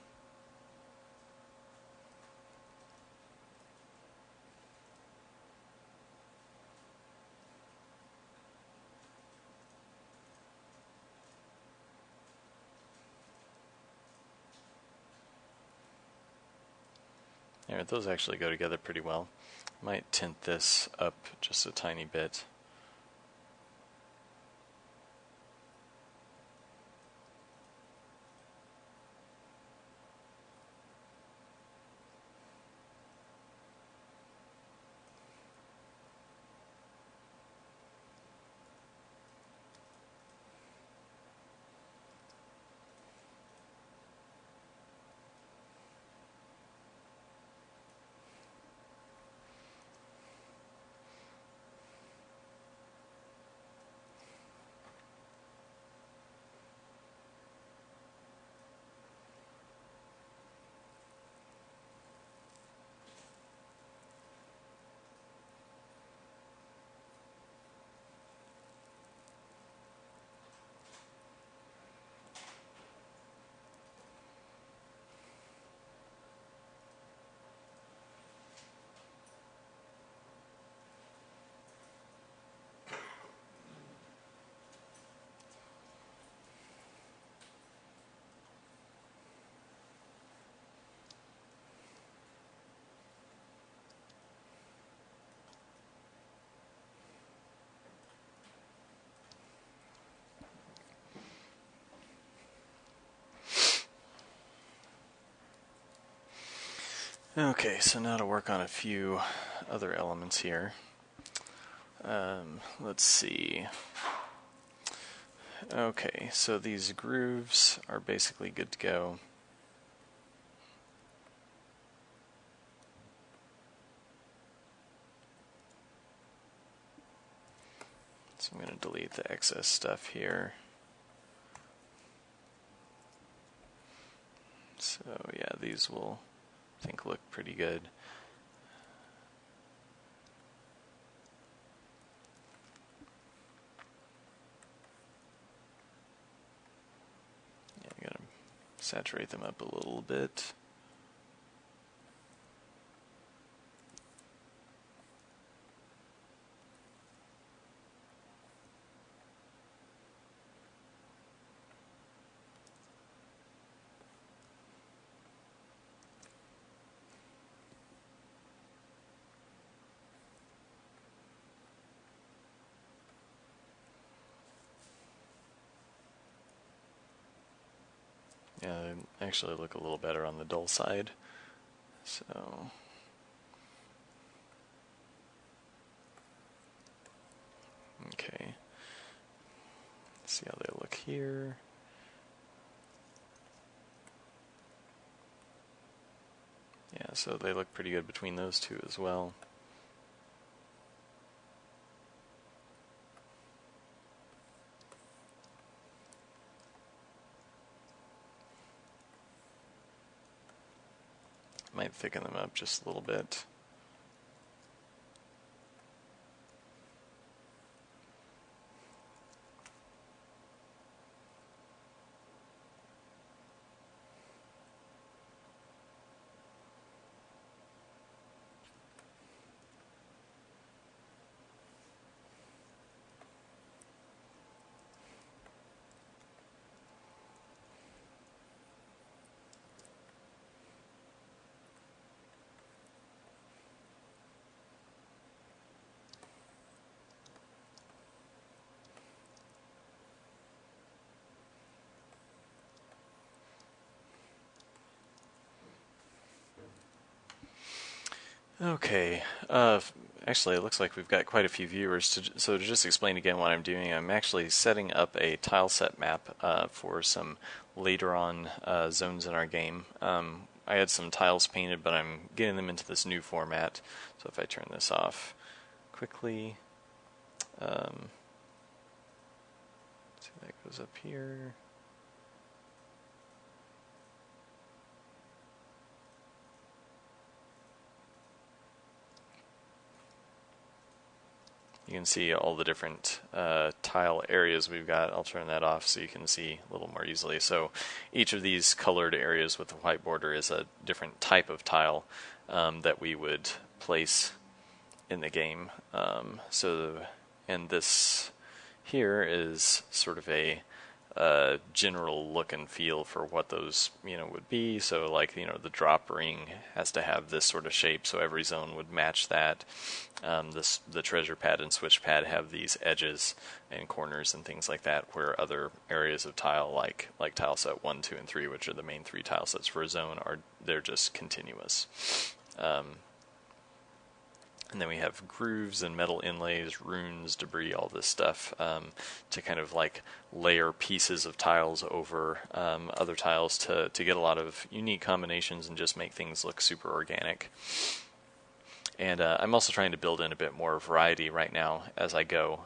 There, those actually go together pretty well. Might tint this up just a tiny bit. Okay, so now to work on a few other elements here. Let's see. Okay, so these grooves are basically good to go. So I'm going to delete the excess stuff here. So yeah, these will, I think, look pretty good. Yeah, I'm going to saturate them up a little bit. Yeah, they actually look a little better on the dull side. So okay, see how they look here. Yeah, so they look pretty good between those two as well. Might thicken them up just a little bit. Okay, actually it looks like we've got quite a few viewers, so to just explain again what I'm doing, I'm actually setting up a tileset map for some later on zones in our game. I had some tiles painted, but I'm getting them into this new format, so if I turn this off quickly, see that goes up here. You can see all the different tile areas we've got. I'll turn that off so you can see a little more easily. So each of these colored areas with the white border is a different type of tile that we would place in the game. And this here is sort of a general look and feel for what those would be. So like the drop ring has to have this sort of shape, so every zone would match that. The treasure pad and switch pad have these edges and corners and things like that, where other areas of tile like tile set 1, 2, and 3, which are the main 3 tile sets for a zone, they're just continuous. And then we have grooves and metal inlays, runes, debris, all this stuff to kind of like layer pieces of tiles over other tiles to get a lot of unique combinations and just make things look super organic. And I'm also trying to build in a bit more variety right now as I go.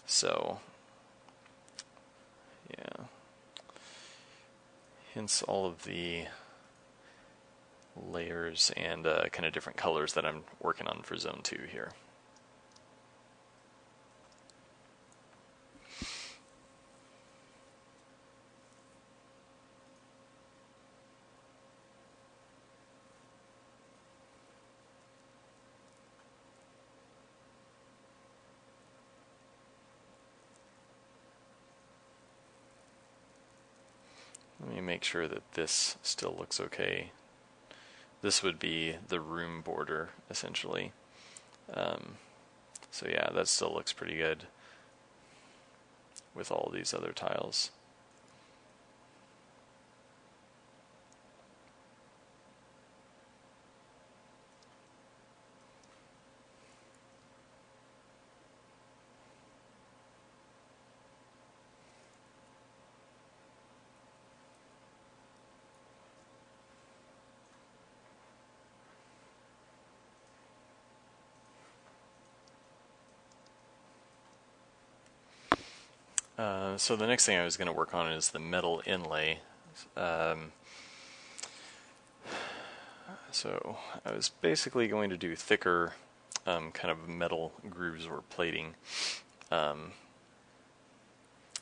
So, yeah. Hence all of the layers and kind of different colors that I'm working on for Zone 2 here. Let me make sure that this still looks okay. This would be the room border, essentially. So yeah, that still looks pretty good with all these other tiles. So the next thing I was going to work on is the metal inlay. Um, so I was basically going to do thicker kind of metal grooves or plating. Um,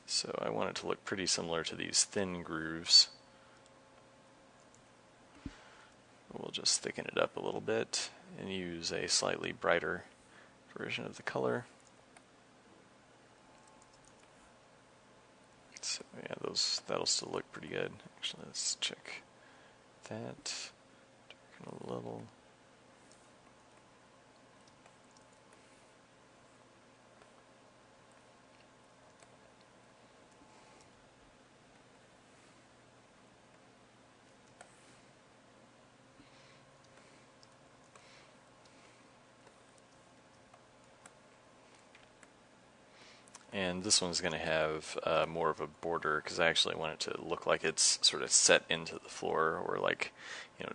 so I want it to look pretty similar to these thin grooves. We'll just thicken it up a little bit and use a slightly brighter version of the color. So yeah, that'll still look pretty good. Actually, let's check that. Darken a little. And this one's going to have more of a border because I actually want it to look like it's sort of set into the floor or like,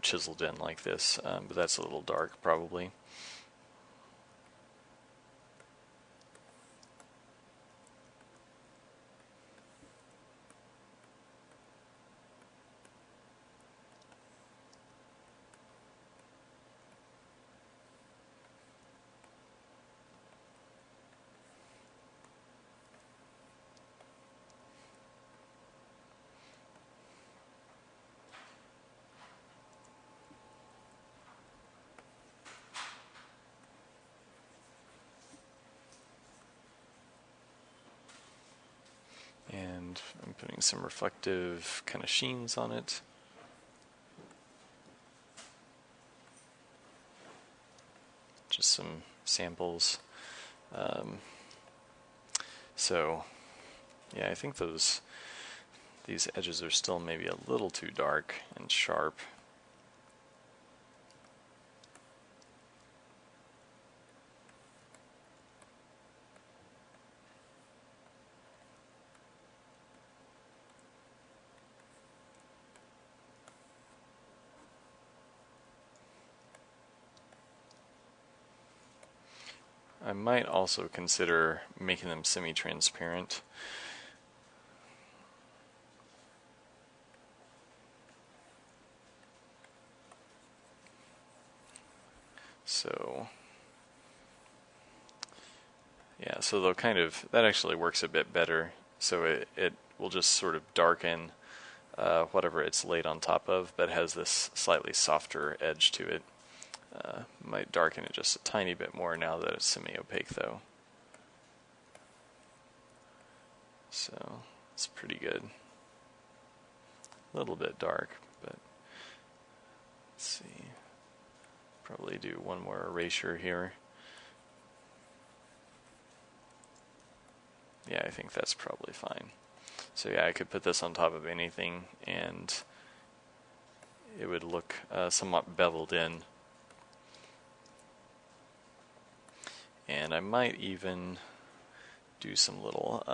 chiseled in like this. But that's a little dark probably. And I'm putting some reflective kind of sheens on it. Just some samples. So yeah, I think these edges are still maybe a little too dark and sharp. I might also consider making them semi-transparent. So yeah, so they'll that actually works a bit better. So it will just sort of darken whatever it's laid on top of, but has this slightly softer edge to it. Might darken it just a tiny bit more now that it's semi-opaque though. So it's pretty good. A little bit dark, but let's see. Probably do one more erasure here. Yeah, I think that's probably fine. So yeah, I could put this on top of anything and it would look somewhat beveled in. And I might even do some little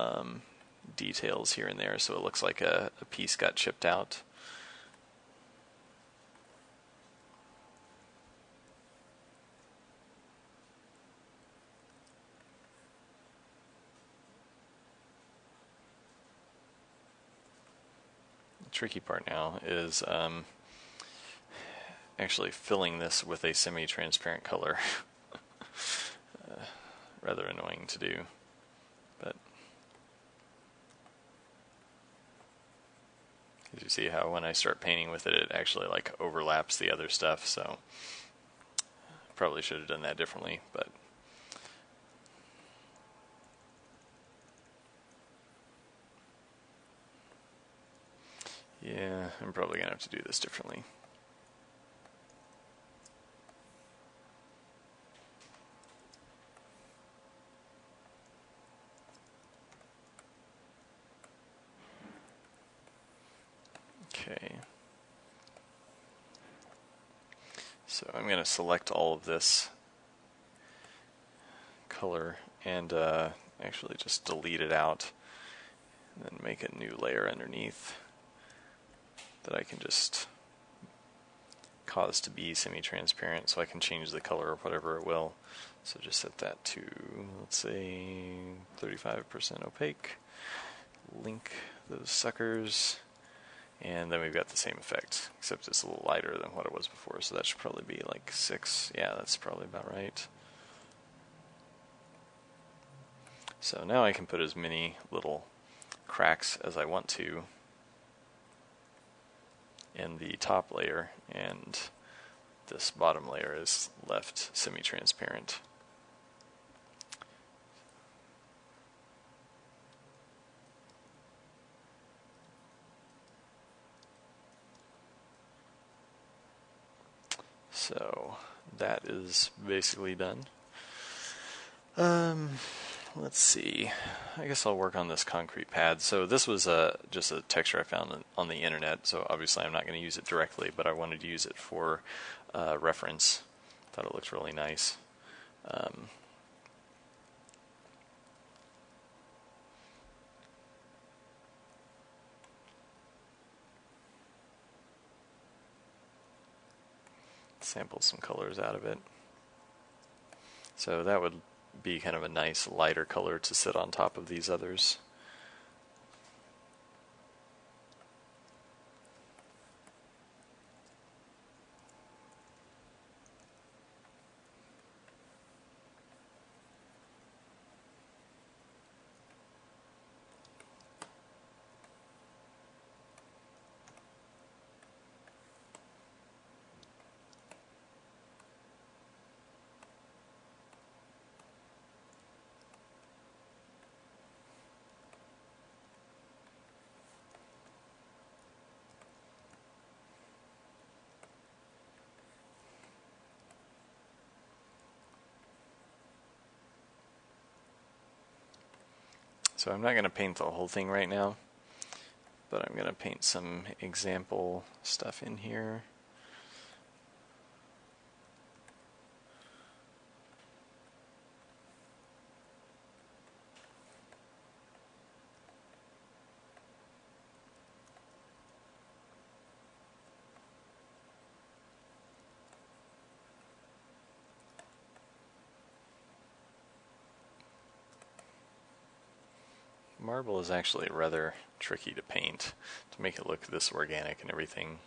details here and there so it looks like a piece got chipped out. The tricky part now is actually filling this with a semi-transparent color. Rather annoying to do, but as you see how when I start painting with it, it actually like overlaps the other stuff, so probably should have done that differently, but yeah, I'm probably gonna have to do this differently. Okay. So I'm going to select all of this color and actually just delete it out and then make a new layer underneath that I can just cause to be semi-transparent so I can change the color or whatever it will. So just set that to, let's say, 35% opaque. link those suckers. And then we've got the same effect, except it's a little lighter than what it was before, so that should probably be like 6. Yeah, that's probably about right. So now I can put as many little cracks as I want to in the top layer, and this bottom layer is left semi-transparent. So that is basically done. Let's see. I guess I'll work on this concrete pad. So this was just a texture I found on the internet, so obviously I'm not going to use it directly, but I wanted to use it for reference. Thought it looked really nice. Sample some colors out of it. So that would be kind of a nice lighter color to sit on top of these others. So I'm not going to paint the whole thing right now, but I'm going to paint some example stuff in here. Marble is actually rather tricky to paint to make it look this organic and everything.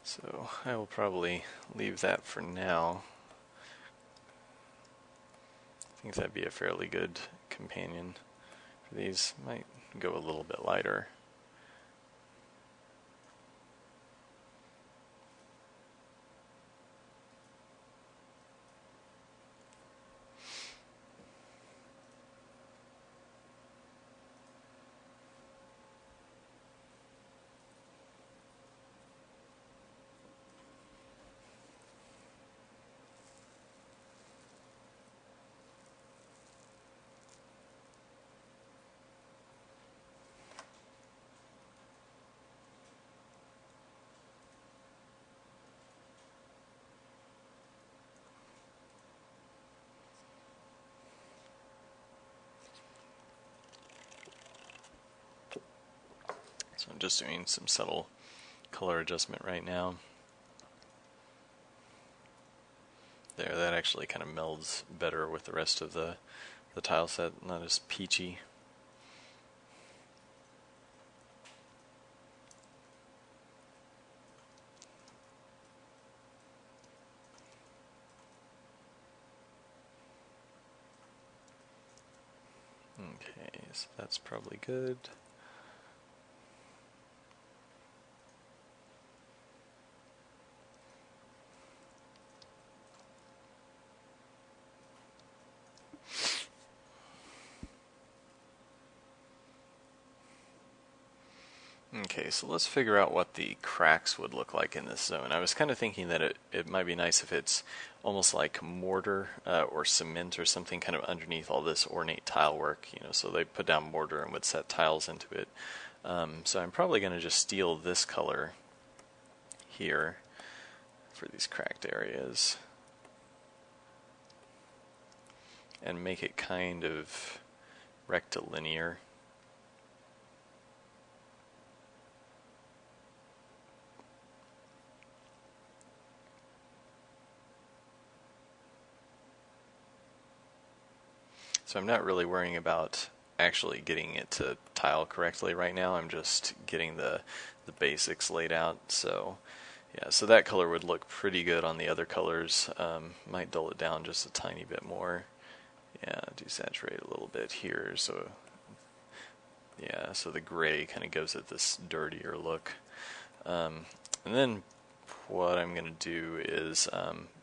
So I will probably leave that for now. I think that'd be a fairly good companion for these. Might go a little bit lighter. So I'm just doing some subtle color adjustment right now. There, that actually kind of melds better with the rest of the tile set, not as peachy. Okay, so that's probably good. Okay, so let's figure out what the cracks would look like in this zone. I was kind of thinking that it might be nice if it's almost like mortar or cement or something kind of underneath all this ornate tile work, so they put down mortar and would set tiles into it. So I'm probably going to just steal this color here for these cracked areas and make it kind of rectilinear. So I'm not really worrying about actually getting it to tile correctly right now. I'm just getting the basics laid out. So yeah, so that color would look pretty good on the other colors. Might dull it down just a tiny bit more. Yeah, desaturate a little bit here. So yeah, so the gray kind of goes at this dirtier look. And then what I'm going to do is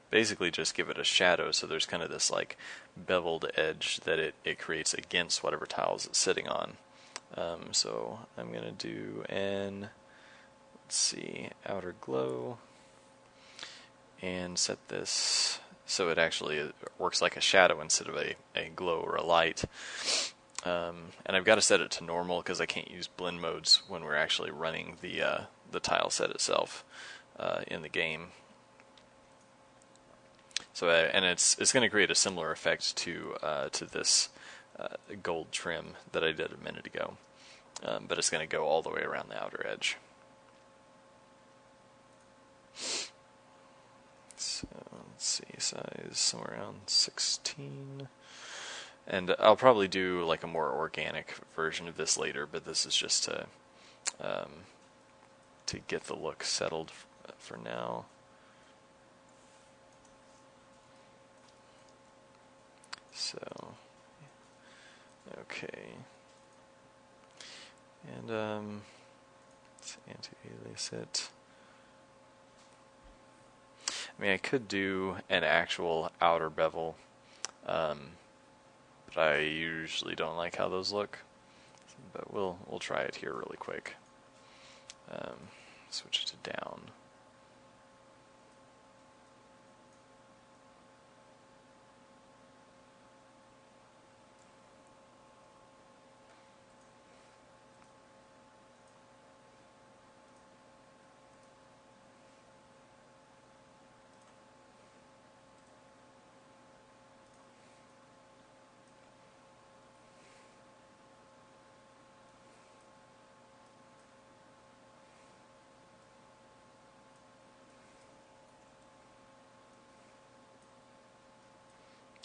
basically just give it a shadow, so there's kind of this like beveled edge that it creates against whatever tiles it's sitting on. So I'm going to do let's see, outer glow, and set this so it actually works like a shadow instead of a glow or a light. And I've got to set it to normal because I can't use blend modes when we're actually running the tile set itself in the game. So and it's going to create a similar effect to this gold trim that I did a minute ago, but it's going to go all the way around the outer edge. So let's see, size somewhere around 16. And I'll probably do like a more organic version of this later, but this is just to get the look settled for now. So, okay. And let's anti-alias it. I mean, I could do an actual outer bevel, but I usually don't like how those look. But we'll try it here really quick. Switch it to down.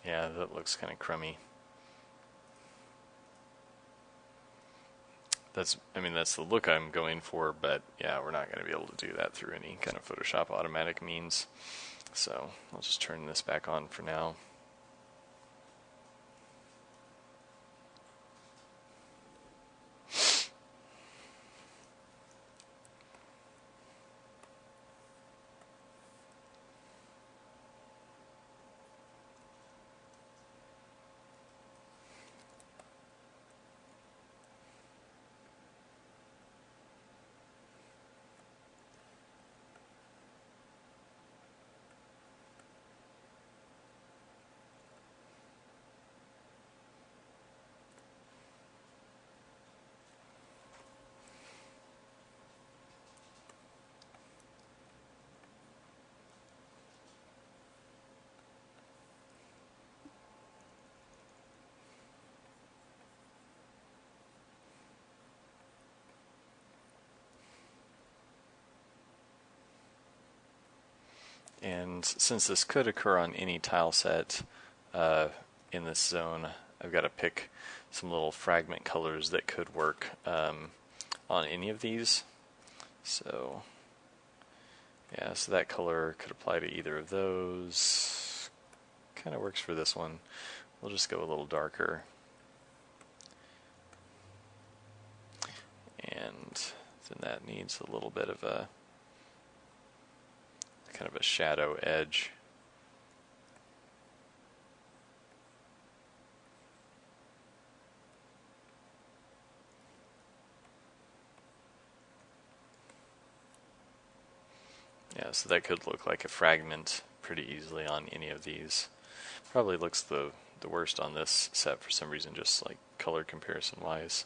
Yeah, that looks kind of crummy. That's the look I'm going for, but yeah, we're not going to be able to do that through any kind of Photoshop automatic means. So I'll just turn this back on for now. And since this could occur on any tile set in this zone, I've got to pick some little fragment colors that could work on any of these. So yeah, so that color could apply to either of those. Kind of works for this one. We'll just go a little darker. And then that needs a little bit of a kind of a shadow edge. Yeah, so that could look like a fragment pretty easily on any of these. Probably looks the worst on this set for some reason, just like color comparison wise.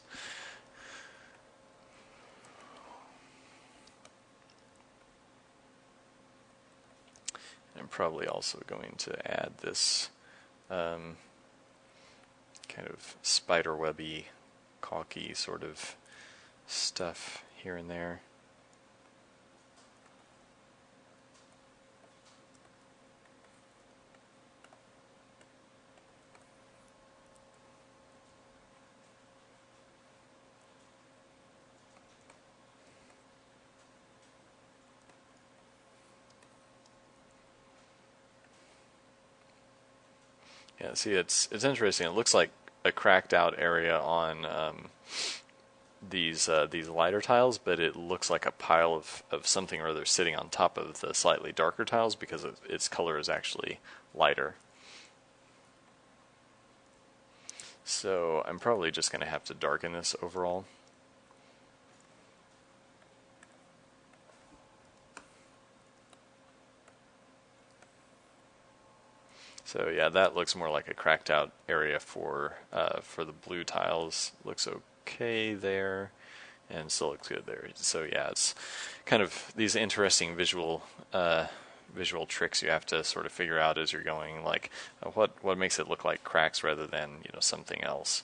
I'm probably also going to add this kind of spiderwebby, caulky sort of stuff here and there. Yeah, see, it's interesting. It looks like a cracked out area on these lighter tiles, but it looks like a pile of something or other sitting on top of the slightly darker tiles because its color is actually lighter. So I'm probably just going to have to darken this overall. So yeah, that looks more like a cracked out area for the blue tiles. Looks okay there, and still looks good there. So yeah, it's kind of these interesting visual tricks you have to sort of figure out as you're going. Like what makes it look like cracks rather than something else.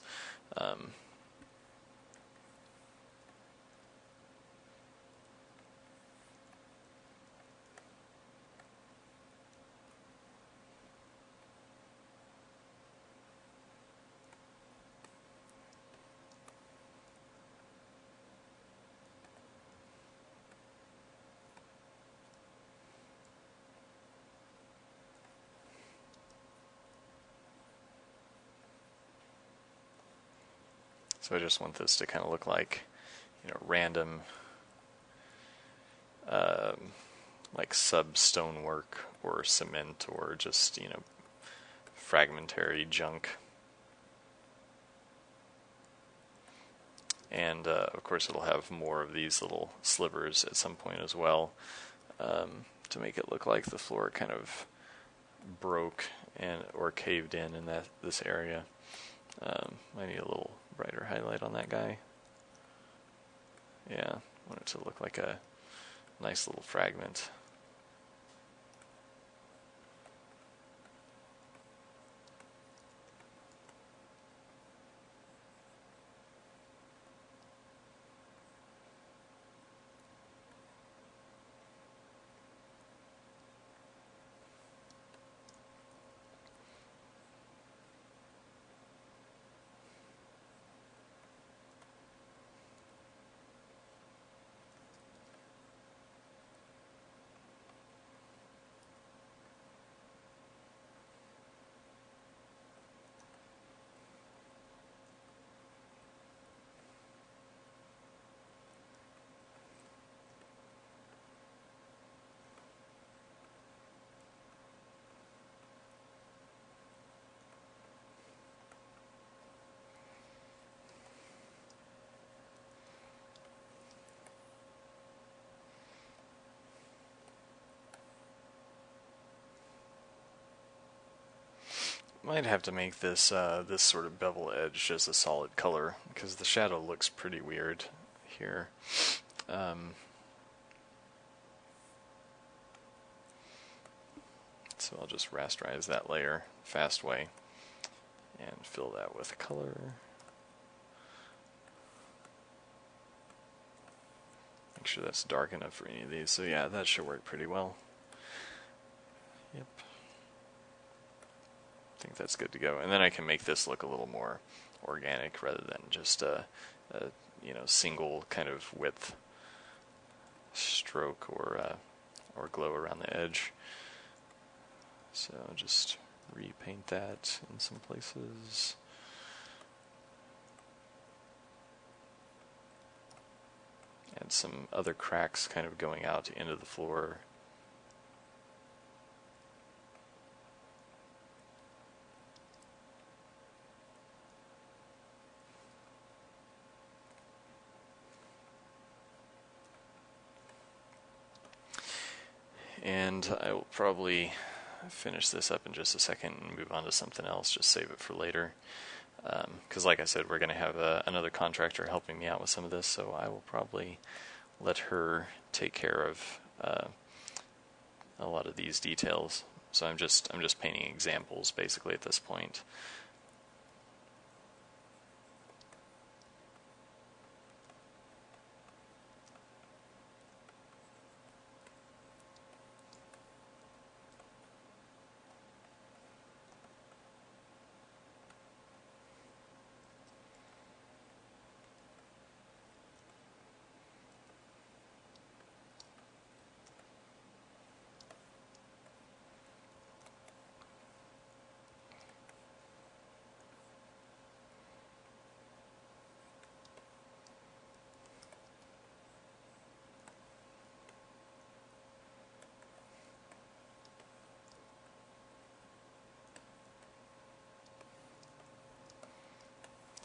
So I just want this to kind of look like, random, like sub stonework or cement or just, fragmentary junk. And of course it'll have more of these little slivers at some point as well, to make it look like the floor kind of broke or caved in this area. I need a little brighter highlight on that guy. Yeah, I want it to look like a nice little fragment. Might have to make this this sort of bevel edge just a solid color because the shadow looks pretty weird here. So I'll just rasterize that layer fast way and fill that with color. Make sure that's dark enough for any of these. So yeah, that should work pretty well. Yep. I think that's good to go. And then I can make this look a little more organic rather than just a single kind of width stroke or glow around the edge. So just repaint that in some places. and some other cracks kind of going out into the floor. And I will probably finish this up in just a second and move on to something else, just save it for later. Because like I said, we're going to have another contractor helping me out with some of this, so I will probably let her take care of a lot of these details. So I'm just painting examples basically at this point.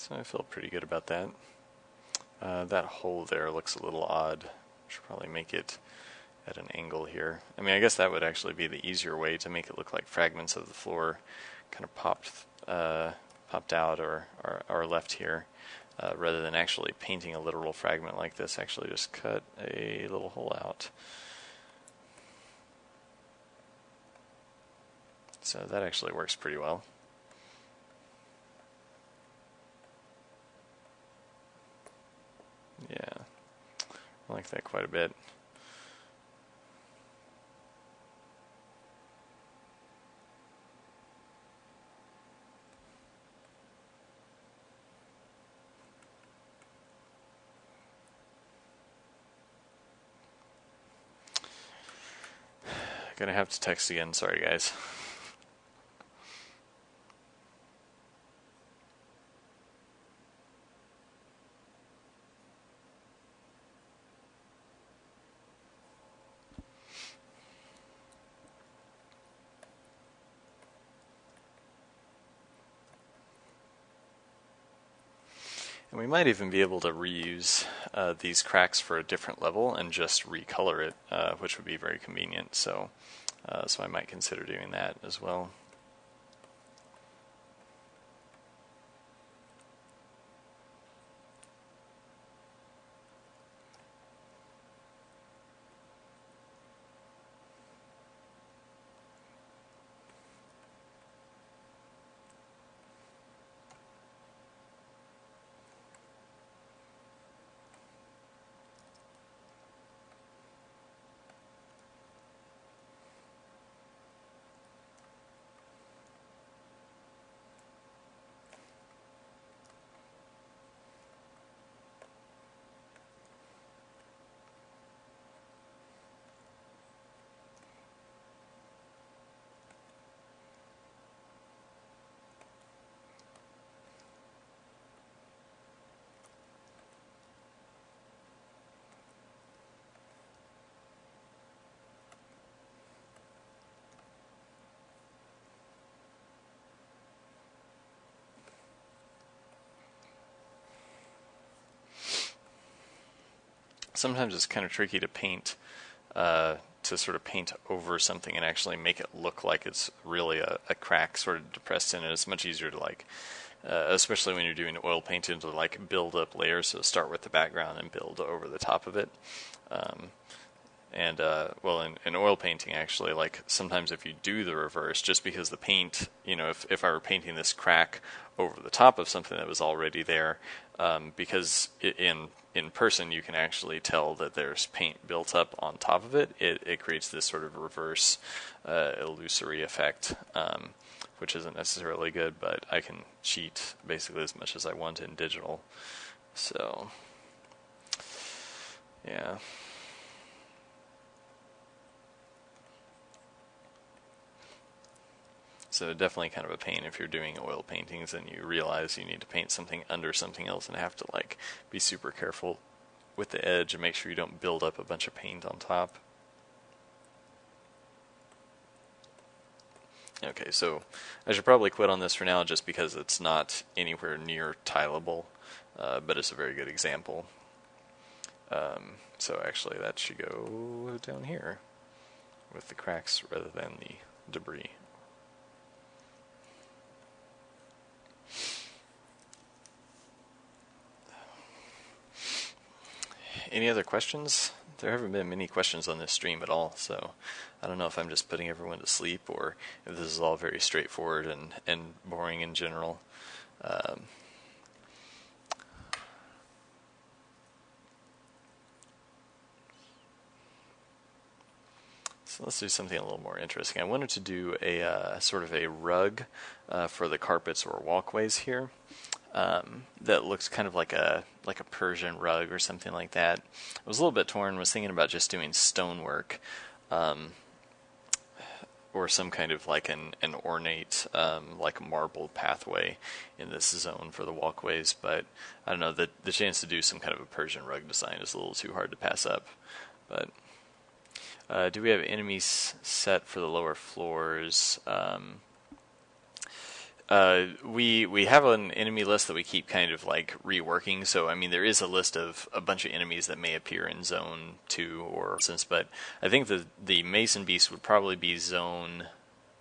So I feel pretty good about that. That hole there looks a little odd. Should probably make it at an angle here. I mean, I guess that would actually be the easier way to make it look like fragments of the floor kind of popped out or left here, rather than actually painting a literal fragment like this. Actually just cut a little hole out. So that actually works pretty well. Yeah, I like that quite a bit. Gonna have to text again, sorry guys. And we might even be able to reuse these cracks for a different level and just recolor it, which would be very convenient. So I might consider doing that as well. Sometimes it's kind of tricky to paint, to sort of paint over something and actually make it look like it's really a crack sort of depressed in it. It's much easier to especially when you're doing oil painting, to build up layers. So start with the background and build over the top of it. In oil painting, actually, sometimes if you do the reverse, just because the paint, if I were painting this crack over the top of something that was already there, because in person you can actually tell that there's paint built up on top of it. It creates this sort of reverse illusory effect, which isn't necessarily good, but I can cheat basically as much as I want in digital. So, yeah. So definitely kind of a pain if you're doing oil paintings and you realize you need to paint something under something else and have to be super careful with the edge and make sure you don't build up a bunch of paint on top. Okay, so I should probably quit on this for now just because it's not anywhere near tileable, but it's a very good example. So actually that should go down here with the cracks rather than the debris. Any other questions? There haven't been many questions on this stream at all, so I don't know if I'm just putting everyone to sleep or if this is all very straightforward and boring in general. So let's do something a little more interesting. I wanted to do a sort of a rug for the carpets or walkways here. That looks kind of like a Persian rug or something like that. I was a little bit torn. Was thinking about just doing stonework, or some kind of like an ornate like marble pathway in this zone for the walkways. But I don't know, the chance to do some kind of a Persian rug design is a little too hard to pass up. But do we have enemies set for the lower floors? We have an enemy list that we keep kind of like reworking. So I mean, there is a list of a bunch of enemies that may appear in Zone 2 or since, but I think the Mason Beast would probably be Zone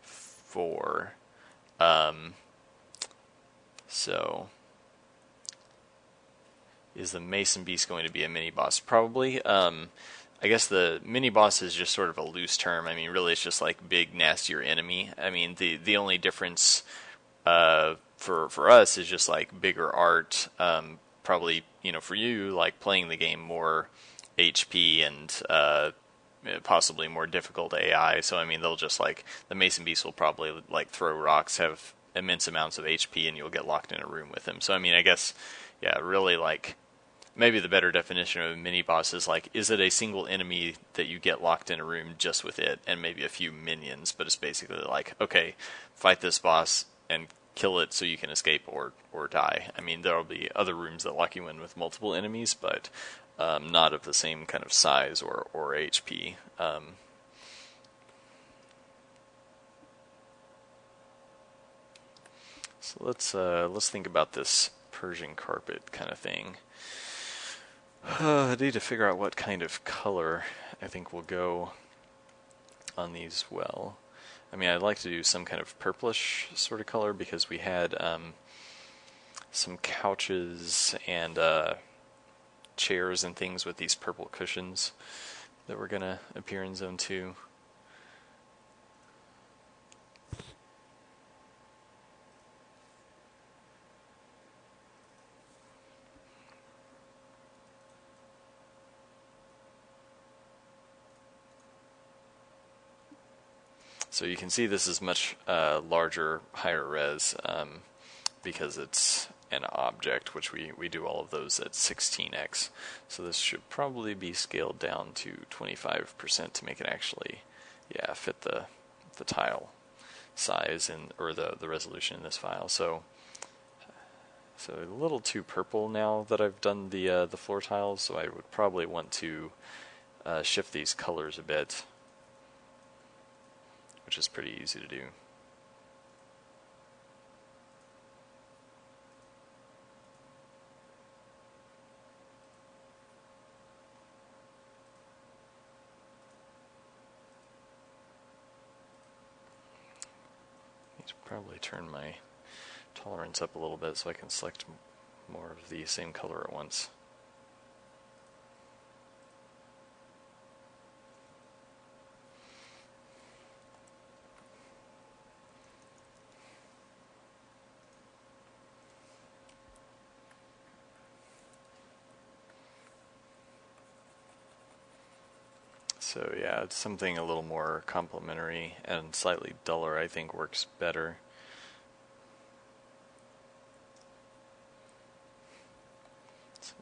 4. So is the Mason Beast going to be a mini boss? Probably. I guess the mini boss is just sort of a loose term. I mean, really, it's just like big, nastier enemy. I mean, the only difference for us is just like bigger art. Probably, for you, like playing the game more HP and possibly more difficult AI. So I mean, they'll just like the Mason Beast will probably like throw rocks, have immense amounts of HP, and you'll get locked in a room with him. So I mean, I guess, yeah, really like. Maybe the better definition of a mini boss is like, is it a single enemy that you get locked in a room just with it and maybe a few minions, but it's basically like, okay, fight this boss and kill it so you can escape or die. I mean, there'll be other rooms that lock you in with multiple enemies, but not of the same kind of size or HP. So let's think about this Persian carpet kind of thing. I need to figure out what kind of color I think will go on these well. I mean, I'd like to do some kind of purplish sort of color because we had some couches and chairs and things with these purple cushions that were going to appear in Zone 2. So you can see this is much larger, higher res because it's an object, which we do all of those at 16x. So this should probably be scaled down to 25% to make it actually, fit the tile size or the resolution in this file. So a little too purple now that I've done the floor tiles. So I would probably want to shift these colors a bit, which is pretty easy to do. I need to probably turn my tolerance up a little bit so I can select more of the same color at once. So yeah, it's something a little more complementary and slightly duller I think works better. So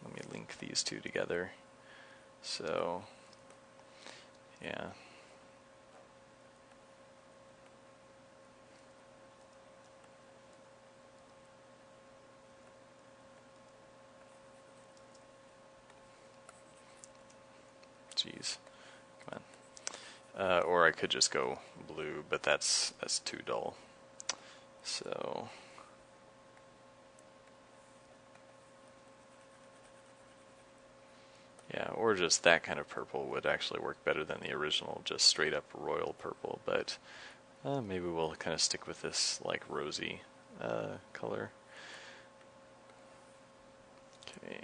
let me link these two together. So yeah. Jeez, come on. Or I could just go blue, but that's too dull. So yeah, or just that kind of purple would actually work better than the original, just straight up royal purple. But maybe we'll kind of stick with this like rosy color. Okay.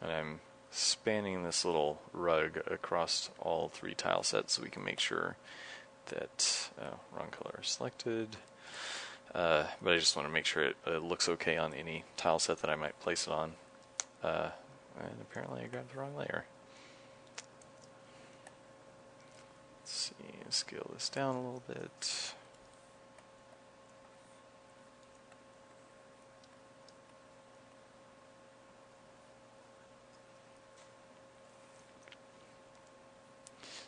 And I'm spanning this little rug across all 3 tile sets so we can make sure that, wrong color selected. But I just want to make sure it looks okay on any tile set that I might place it on. And apparently I grabbed the wrong layer. Let's see, scale this down a little bit.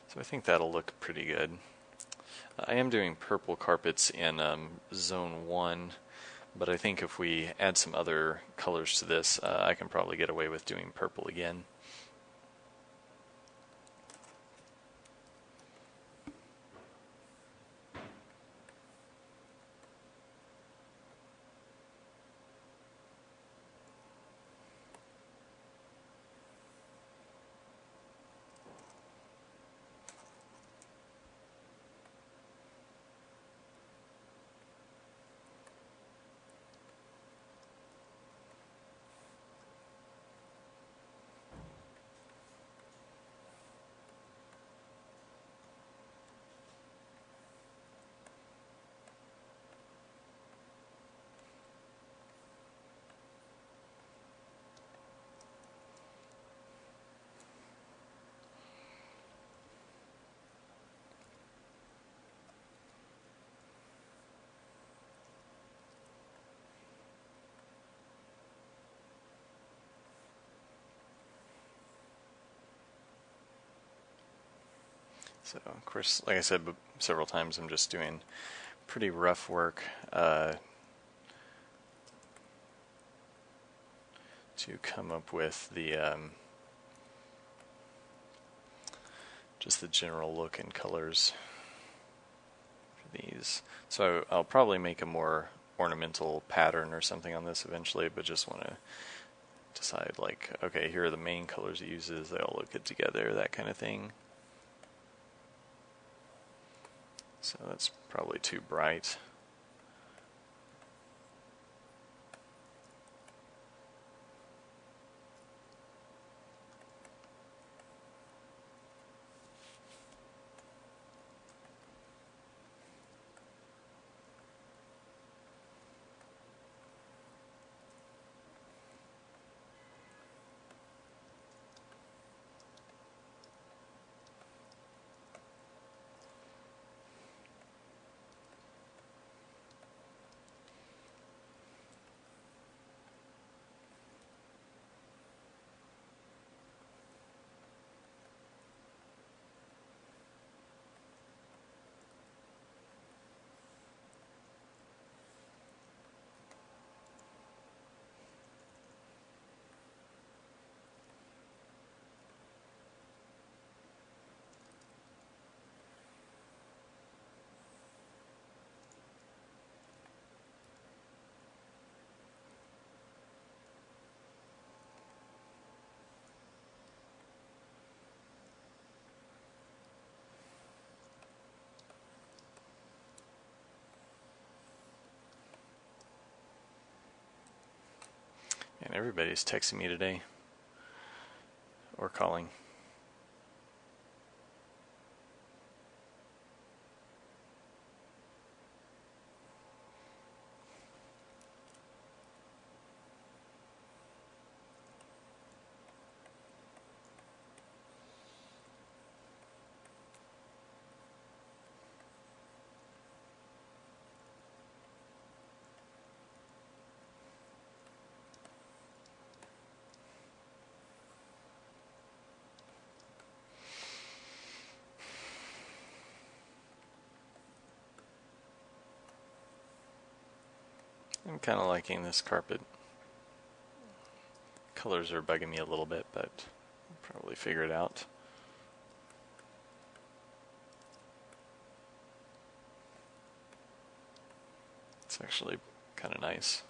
So I think that'll look pretty good. I am doing purple carpets in zone 1, but I think if we add some other colors to this, I can probably get away with doing purple again. So, of course, like I said several times, I'm just doing pretty rough work to come up with the just the general look and colors for these. So I'll probably make a more ornamental pattern or something on this eventually, but just want to decide like, okay, here are the main colors it uses, they all look good together, that kind of thing. So that's probably too bright. And everybody's texting me today or calling. I'm kind of liking this carpet colors are bugging me a little bit, but I'll probably figure it out. It's actually kind of nice.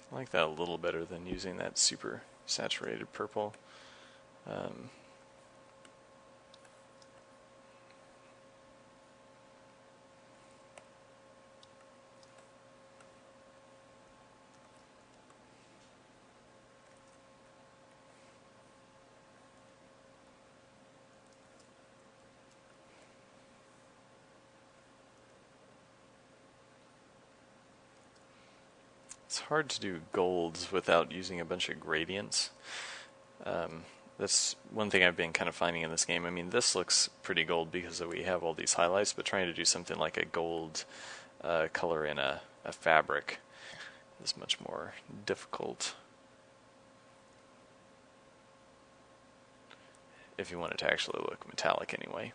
I like that a little better than using that super saturated purple. It's hard to do golds without using a bunch of gradients. That's one thing I've been kind of finding in this game. I mean, this looks pretty gold because we have all these highlights, but trying to do something like a gold color in a fabric is much more difficult if you want it to actually look metallic anyway.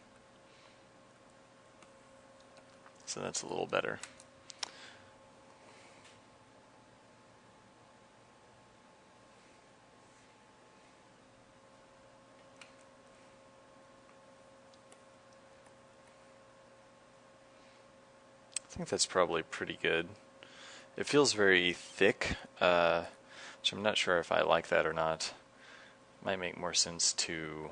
So that's a little better. I think that's probably pretty good. It feels very thick, which I'm not sure if I like that or not. Might make more sense to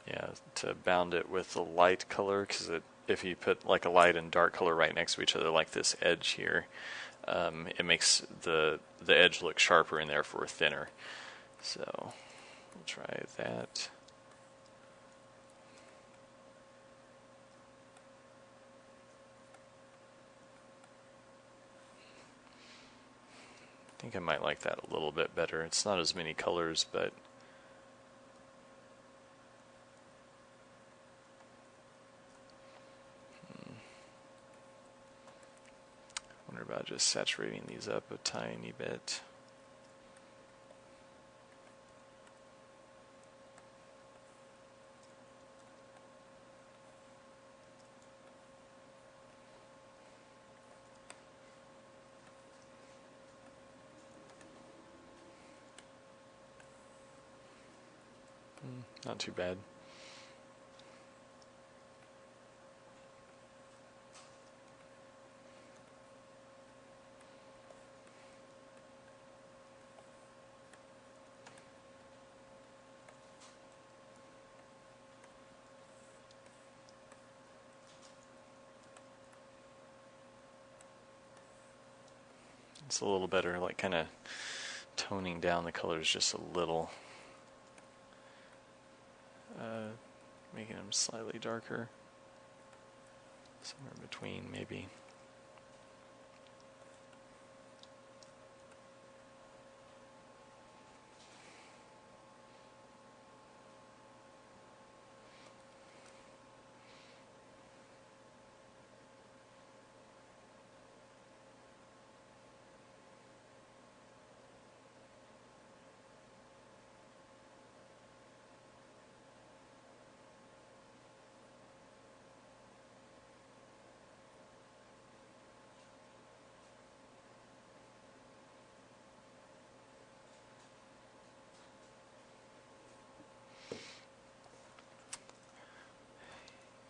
yeah, to bound it with a light color, because if you put like a light and dark color right next to each other, like this edge here, it makes the edge look sharper and therefore thinner. So we'll try that. I think I might like that a little bit better. It's not as many colors, but wonder about just saturating these up a tiny bit. Not too bad. It's a little better, like kind of toning down the colors just a little. Making them slightly darker. Somewhere in between, maybe.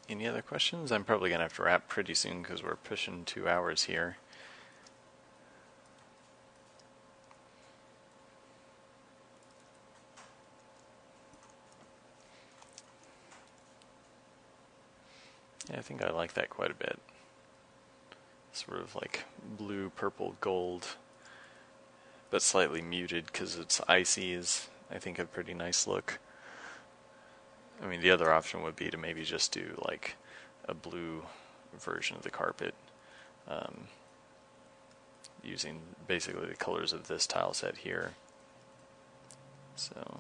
Any other questions? I'm probably going to have to wrap pretty soon because we're pushing 2 hours here. Yeah, I think I like that quite a bit. Sort of like blue, purple, gold, but slightly muted because it's icy is, I think, a pretty nice look. I mean, the other option would be to maybe just do like a blue version of the carpet. using basically the colors of this tile set here. So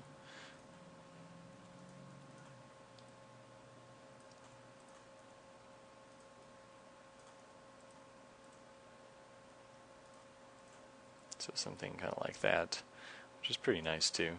something kind of like that, which is pretty nice too.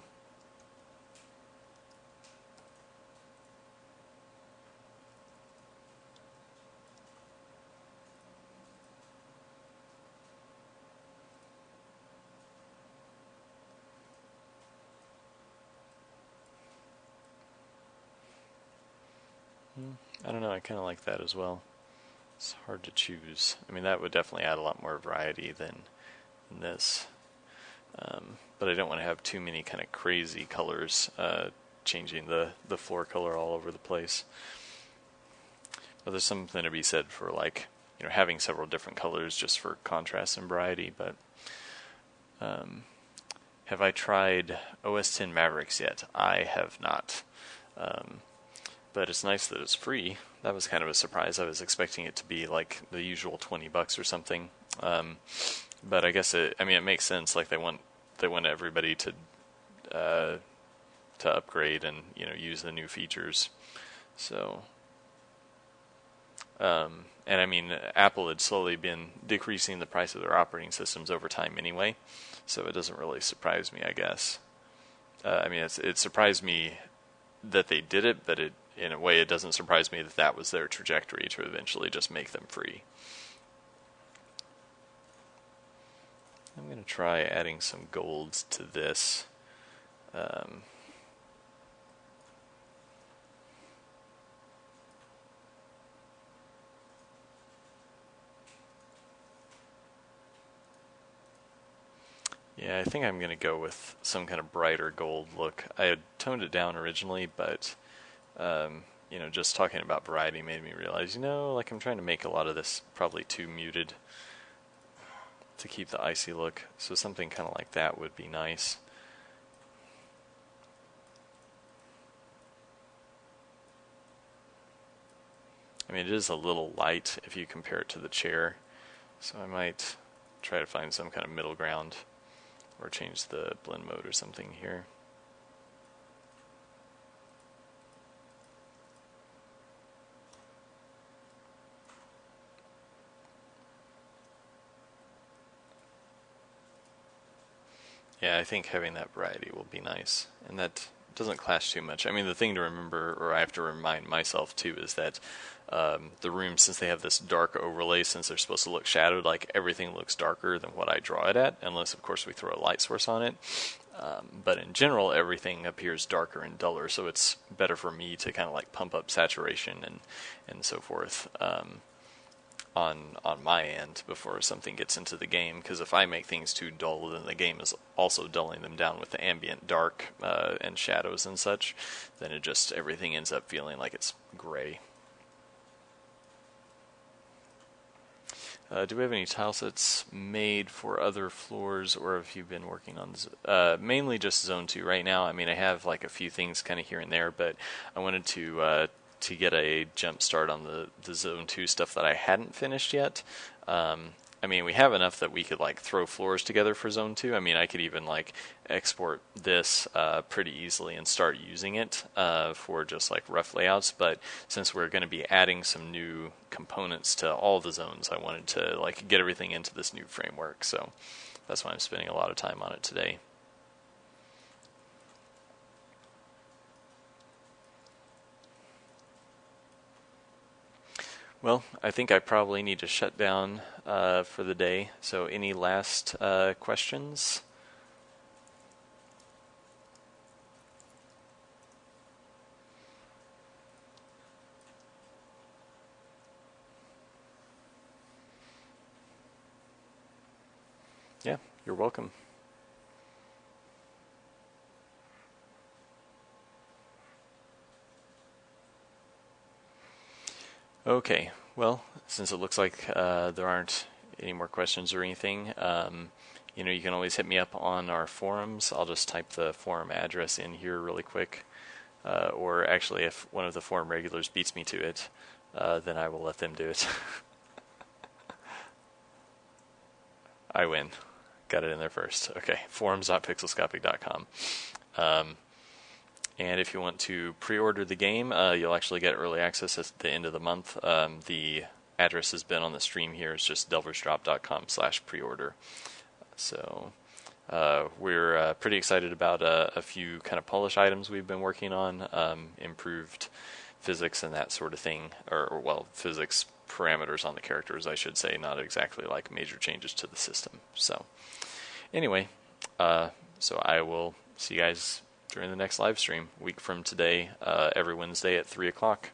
I don't know, I kind of like that as well. It's hard to choose. I mean, that would definitely add a lot more variety than this. But I don't want to have too many kind of crazy colors, changing the floor color all over the place. But there's something to be said for, like, having several different colors just for contrast and variety. But have I tried OS X Mavericks yet? I have not. But it's nice that it's free. That was kind of a surprise. I was expecting it to be like the usual $20 or something. But I guess it makes sense. Like they want everybody to upgrade and use the new features. So, and I mean, Apple had slowly been decreasing the price of their operating systems over time anyway, so it doesn't really surprise me, I guess. It surprised me that they did it, but in a way it doesn't surprise me that that was their trajectory, to eventually just make them free. I'm going to try adding some golds to this. Yeah, I think I'm going to go with some kind of brighter gold look. I had toned it down originally, but just talking about variety made me realize, like I'm trying to make a lot of this probably too muted to keep the icy look. So something kind of like that would be nice. I mean, it is a little light if you compare it to the chair, so I might try to find some kind of middle ground or change the blend mode or something here. Yeah, I think having that variety will be nice, and that doesn't clash too much. I mean, the thing to remember, or I have to remind myself too, is that the rooms, since they have this dark overlay, since they're supposed to look shadowed, like everything looks darker than what I draw it at, unless of course we throw a light source on it. But in general, everything appears darker and duller, so it's better for me to kind of like pump up saturation and so forth. On my end before something gets into the game, because if I make things too dull, then the game is also dulling them down with the ambient dark and shadows and such. Then everything ends up feeling like it's gray. Do we have any tile sets made for other floors, or have you been working on mainly just Zone 2 right now? I mean, I have like a few things kind of here and there, but I wanted to get a jump start on the Zone 2 stuff that I hadn't finished yet. I mean, we have enough that we could like throw floors together for Zone 2. I mean, I could even like export this pretty easily and start using it for just like rough layouts. But since we're going to be adding some new components to all the zones, I wanted to like get everything into this new framework. So that's why I'm spending a lot of time on it today. Well, I think I probably need to shut down for the day. So any last questions? Yeah, you're welcome. Okay, well, since it looks like there aren't any more questions or anything, you can always hit me up on our forums. I'll just type the forum address in here really quick. Or actually, if one of the forum regulars beats me to it, then I will let them do it. I win. Got it in there first. Okay, forums.pixelscopic.com. Um, and if you want to pre-order the game, you'll actually get early access at the end of the month. The address has been on the stream here. It's just delversdrop.com/preorder. So we're pretty excited about a few kind of polish items we've been working on, improved physics and that sort of thing, or well, physics parameters on the characters, I should say, not exactly like major changes to the system. So anyway, so I will see you guys during the next live stream, a week from today, every Wednesday at 3 o'clock.